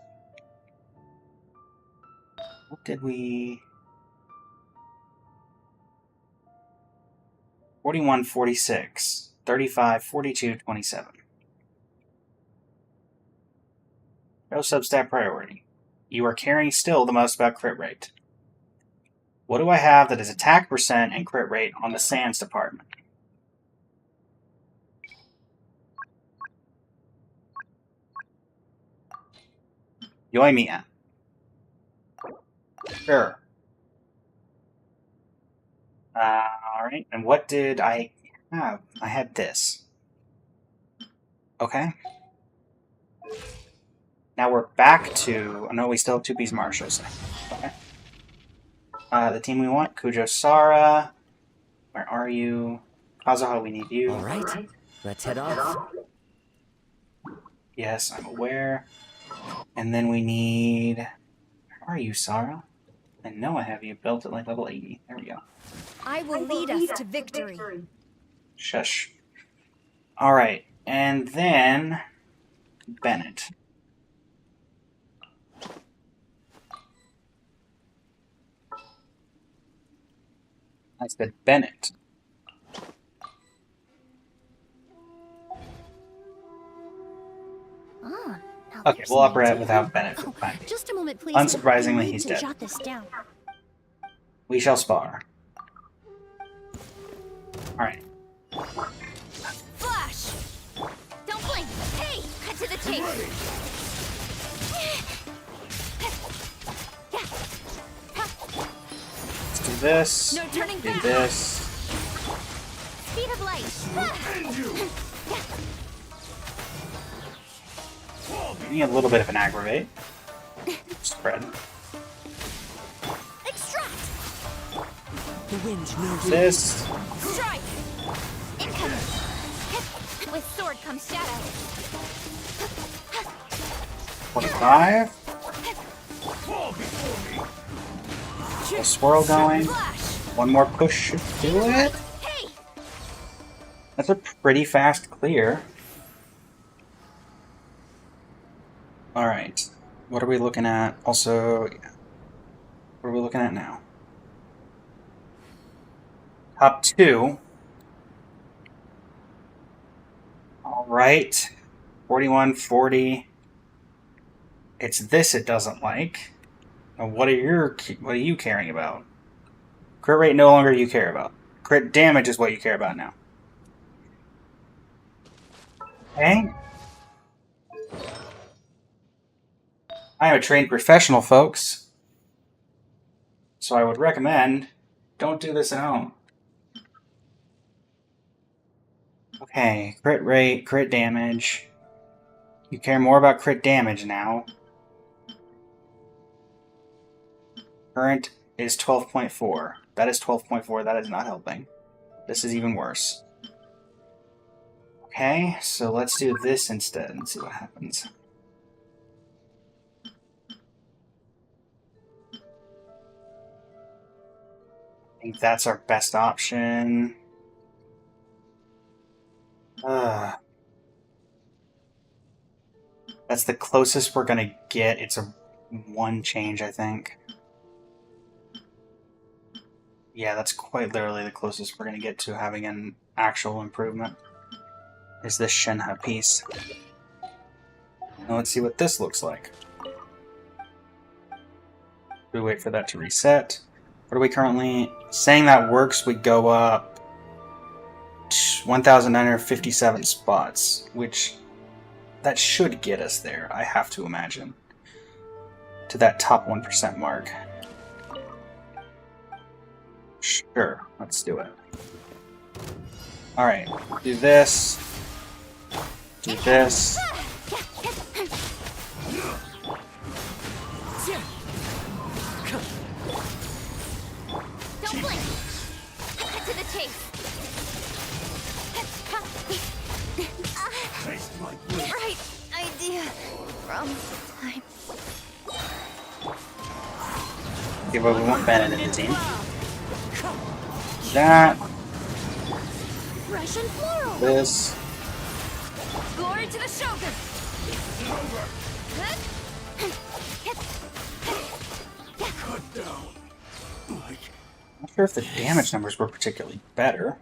What did we... 41, 46, 35, 42, 27. No substat priority. You are caring still the most about crit rate. What do I have that is attack percent and crit rate on the Sands department? Yoimiya. Sure. Alright, and what did I have? I had this. Okay. Now we're back to... Oh, no, we still have 2-piece marshals. Okay. The team we want, Kujo Sara. Where are you? Kazuha, we need you. All right, let's head off. Yes, I'm aware. And then we need... Where are you, Sara? I know I have you built at like level 80. There we go. I will lead us to victory. Shush. Alright, and then... Bennett. I said Bennett. Ah, now Okay, there's we'll an operate idea. without Bennett for the Oh, time being. just a moment, please. Unsurprisingly, I need he's to dead. Jot this down. We shall spar. Alright. Flash! Don't blink! Hey! Cut to the chase! Let's do this. No turning Do back. this. Speed of light! We need a little bit of an aggravate. Spread. Extract! The wind knows This. Strike! Incoming! With sword comes shadow. 45. A swirl going. Flash! One more push should do it. Hey! That's a pretty fast clear. Alright. What are we looking at? Also, yeah. What are we looking at now? Top 2. Alright. 41, 40. It's this it doesn't like. Now what are you caring about? Crit rate no longer you care about. Crit damage is what you care about now. Okay. I am a trained professional, folks. So I would recommend don't do this at home. Okay, crit rate, crit damage. You care more about crit damage now. Current is 12.4. That is 12.4. That is not helping. This is even worse. Okay, so let's do this instead and see what happens. I think that's our best option. That's the closest we're gonna get. It's a 1 change, I think. Yeah, that's quite literally the closest we're gonna get to having an actual improvement. Is this Shenhe piece. Now let's see what this looks like. We wait for that to reset. What are we currently... Saying that works, we go up 1,957 spots, which that should get us there, I have to imagine. To that top 1% mark. Sure, let's do it. Alright, do this. Do this. Don't blink! Cut to the chase! Right idea from time. Okay, but we want Bennett in the team. That. Russian floral! This. Glory to the Shogun! Not sure if the damage numbers were particularly better.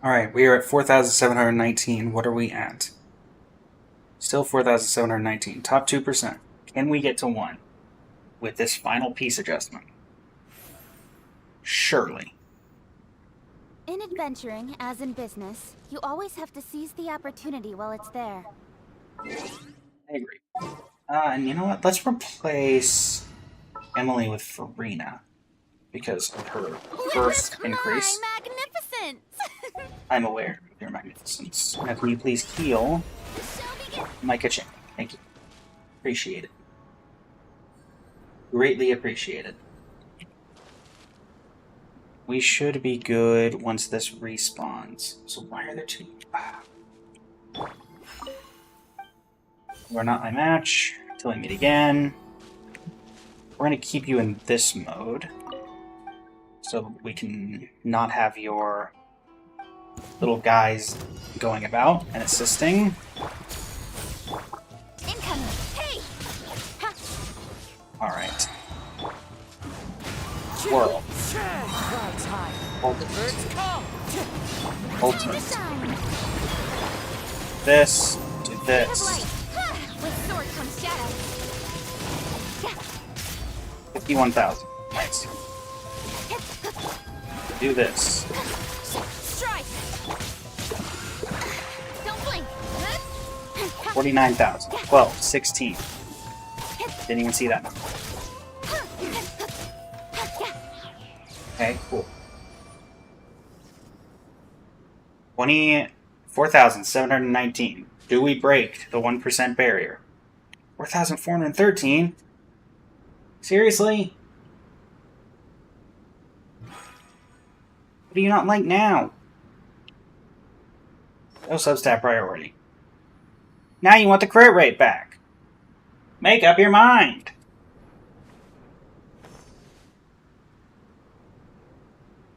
Alright, we are at 4,719. What are we at? Still 4,719. Top 2%. Can we get to 1 with this final piece adjustment? Surely. In adventuring, as in business, you always have to seize the opportunity while it's there. I agree. And you know what? Let's replace Emily with Farina because of her first increase. My magnificence! I'm aware of your magnificence. Now, can you please heal The show begins. my Keqing? Thank you. Appreciate it. Greatly appreciated. We should be good once this respawns. So why are there two? We're not my match. Till we meet again. We're going to keep you in this mode. So we can not have your little guys going about and assisting. Incoming. Hey! Ha! Alright. Whirl. Clouds high. The Ultimate. birds come. Time to Ultimate. shine. This to Of this. light. Ha! With sword comes shadow. 51,000. Nice. Do this. Strike! Don't blink. 49,000. 12. 16. Didn't even see that number. Okay, cool. 24,719. Do we break the 1% barrier? 4,413? Seriously? What do you not like now? No substat priority. Now you want the crit rate back. Make up your mind.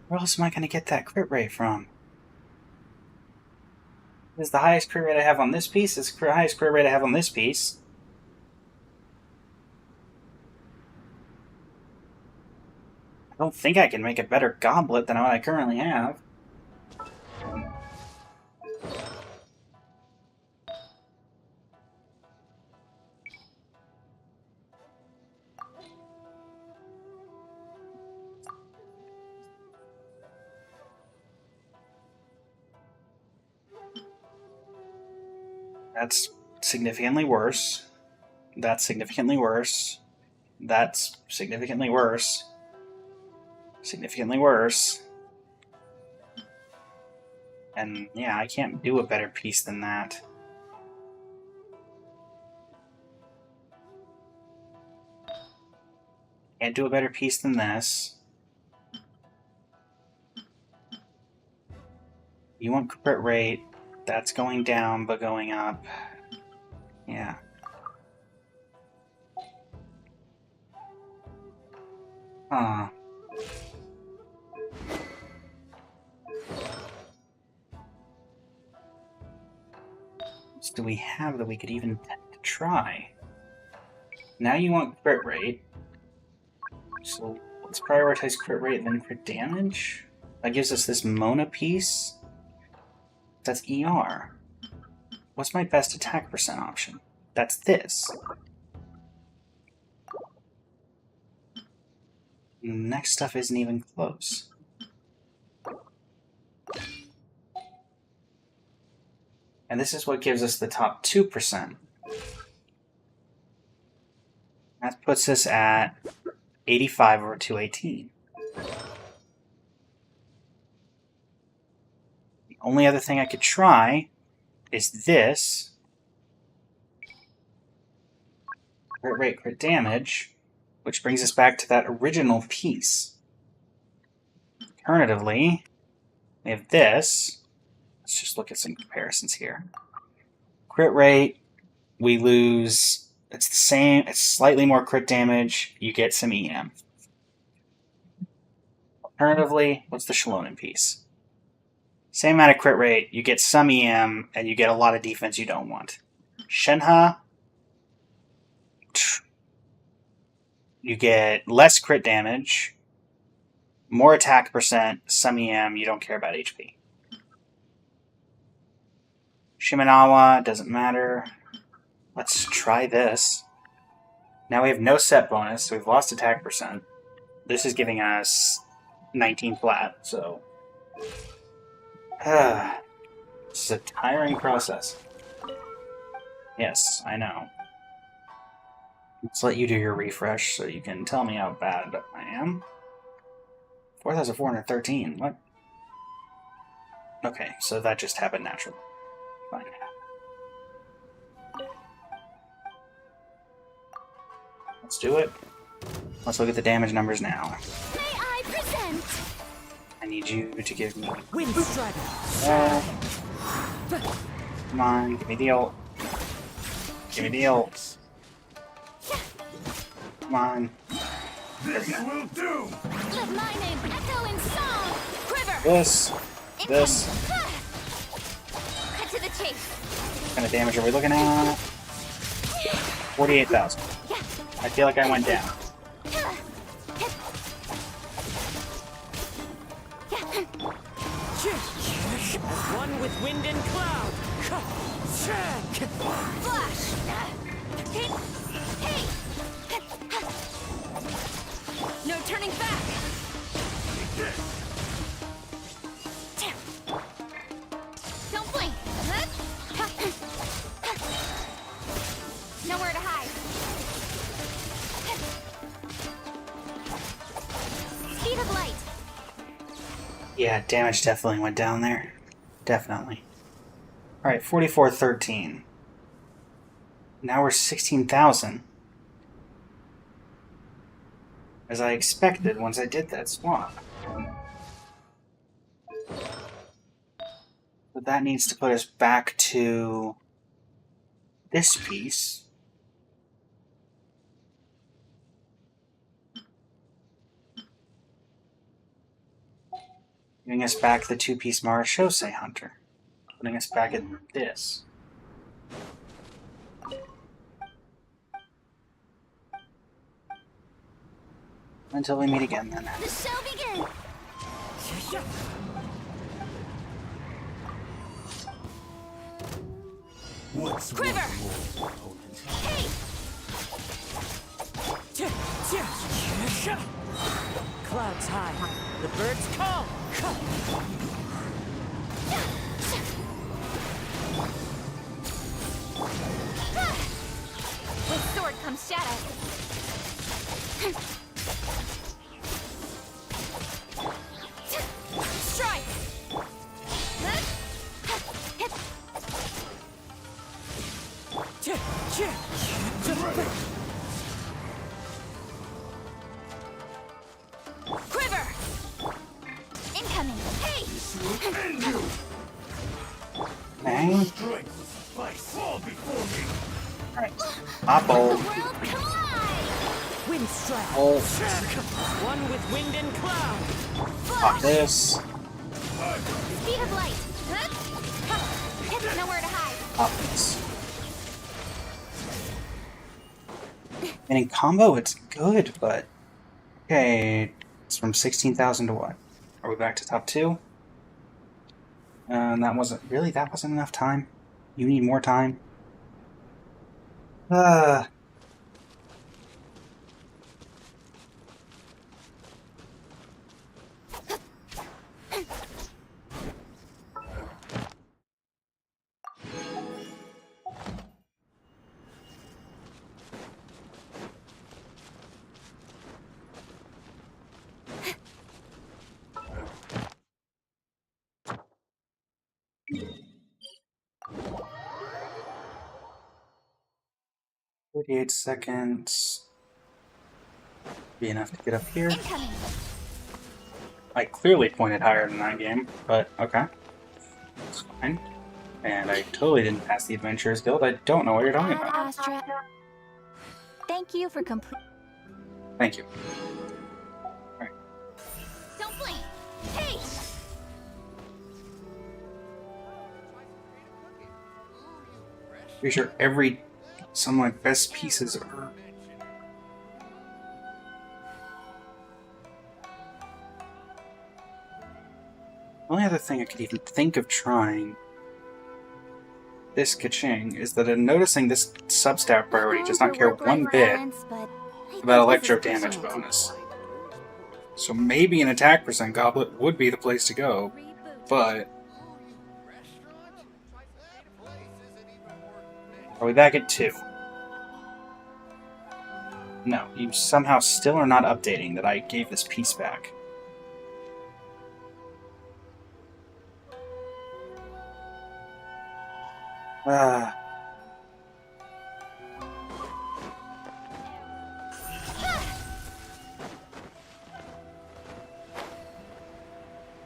Where else am I going to get that crit rate from? This is the highest crit rate I have on this piece. This is the highest crit rate I have on this piece. I don't think I can make a better goblet than what I currently have. That's significantly worse. That's significantly worse. That's significantly worse. Significantly worse. And yeah, I can't do a better piece than that. Can't do a better piece than this. You want crit rate. That's going down, but going up. Yeah. Huh. What do we have that we could even try? Now you want crit rate. So let's prioritize crit rate then crit damage. That gives us this Mona piece. That's ER. What's my best attack percent option? That's this. Next stuff isn't even close. And this is what gives us the top 2%. That puts us at 85 over 218. The only other thing I could try is this. Crit rate, crit damage, which brings us back to that original piece. Alternatively, we have this. Let's just look at some comparisons here. Crit rate, we lose. It's the same. It's slightly more crit damage. You get some EM. Alternatively, what's the Shalonen piece? Same amount of crit rate. You get some EM, and you get a lot of defense you don't want. Shenhe, you get less crit damage, more attack percent, some EM. You don't care about HP. Shimenawa, doesn't matter. Let's try this. Now we have no set bonus, so we've lost attack percent. This is giving us 19 flat, so... This is a tiring process. Yes, I know. Let's let you do your refresh so you can tell me how bad I am. 4,413. What? Okay, so that just happened naturally. Fine. Let's do it. Let's look at the damage numbers now. May I present? I need you to give me. Wind strider. Come on, give me the ult. Give me the ult. Come on. This will do! Let my name echo in song. Quiver. This. This. Cut to the chase. What kind of damage are we looking at? 48,000. Yeah. I feel like I went down. As one with wind and cloud. Flash. Hey. No turning back. Don't blink. Nowhere to hide. Speed of light. Yeah, damage definitely went down there. Definitely. Alright, 4413. Now we're 16,000. As I expected once I did that swap. But that needs to put us back to this piece. Giving us back the two-piece Marachose Hunter. Putting us back at this. Until we meet again, then. The show begins. What's Quiver. Hey. Clouds high. The birds call. With sword comes shadow. Strike. Quiver. Incoming. Hey. end you! Bang. Strength fall before me! Alright. Hop The ult. world collide. Wind strike. Ult. One with wind and cloud. Pop this. Speed of light. Nowhere to hide. Pop this. And in combo, it's good, but... Okay, it's from 16,000 to what? Are we back to top 2? That wasn't... Really? That wasn't enough time? You need more time? Uh... "38 seconds. Be enough to get up here." Incoming. I clearly pointed higher than that game, but okay. It's fine. And I totally didn't pass the Adventurers Guild. I don't know what you're talking about. Astra. Thank you for complete. Thank you. Don't blink. Hey. Pretty sure some of my best pieces are... The only other thing I could even think of trying this Keqing is that I'm noticing this substat priority does not care one bit about electro damage bonus. So maybe an attack percent goblet would be the place to go, but... Are we back at 2? No, you somehow still are not updating that I gave this piece back.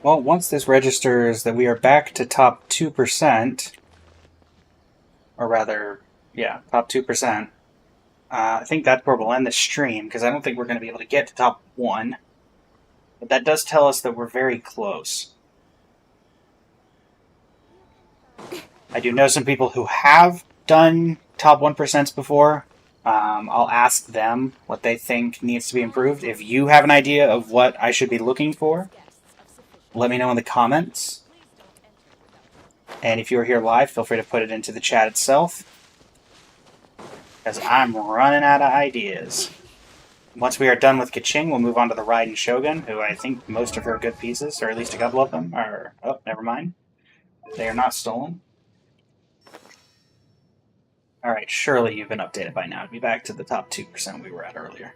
Well, once this registers that we are back to top 2%, or rather, yeah, top 2%, I think that's where we'll end the stream, because I don't think we're going to be able to get to top 1. But that does tell us that we're very close. I do know some people who have done top 1% before. I'll ask them what they think needs to be improved. If you have an idea of what I should be looking for, let me know in the comments. And if you're here live, feel free to put it into the chat itself, because I'm running out of ideas. Once we are done with Keqing, we'll move on to the Raiden Shogun, who I think most of her good pieces, or at least a couple of them, are... Oh, never mind. They are not stolen. Alright, surely you've been updated by now. Be back to the top 2% we were at earlier.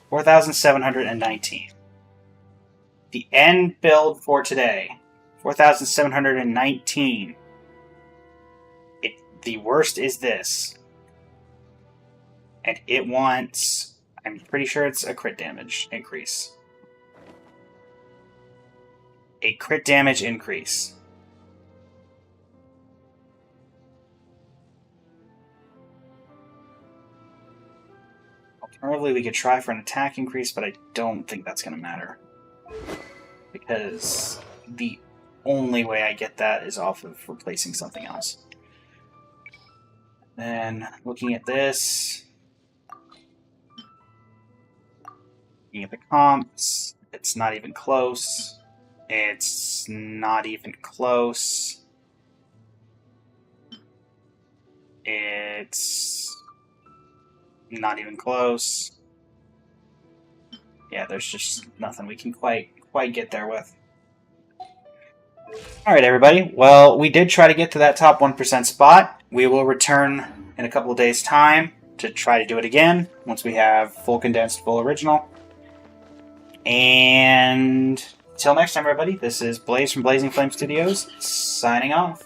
4,719. The end build for today. 4,719. The worst is this. And it wants... I'm pretty sure it's a crit damage increase. A crit damage increase. Alternatively, we could try for an attack increase, but I don't think that's going to matter. Because the only way I get that is off of replacing something else. Then, looking at this... Looking at the comps, it's not even close. It's not even close. It's not even close. Yeah, there's just nothing we can quite get there with. Alright, everybody. Well, we did try to get to that top 1% spot. We will return in a couple of days' time to try to do it again once we have full condensed, full original. And until next time, everybody, this is Blaze from Blazing Flame Studios, signing off.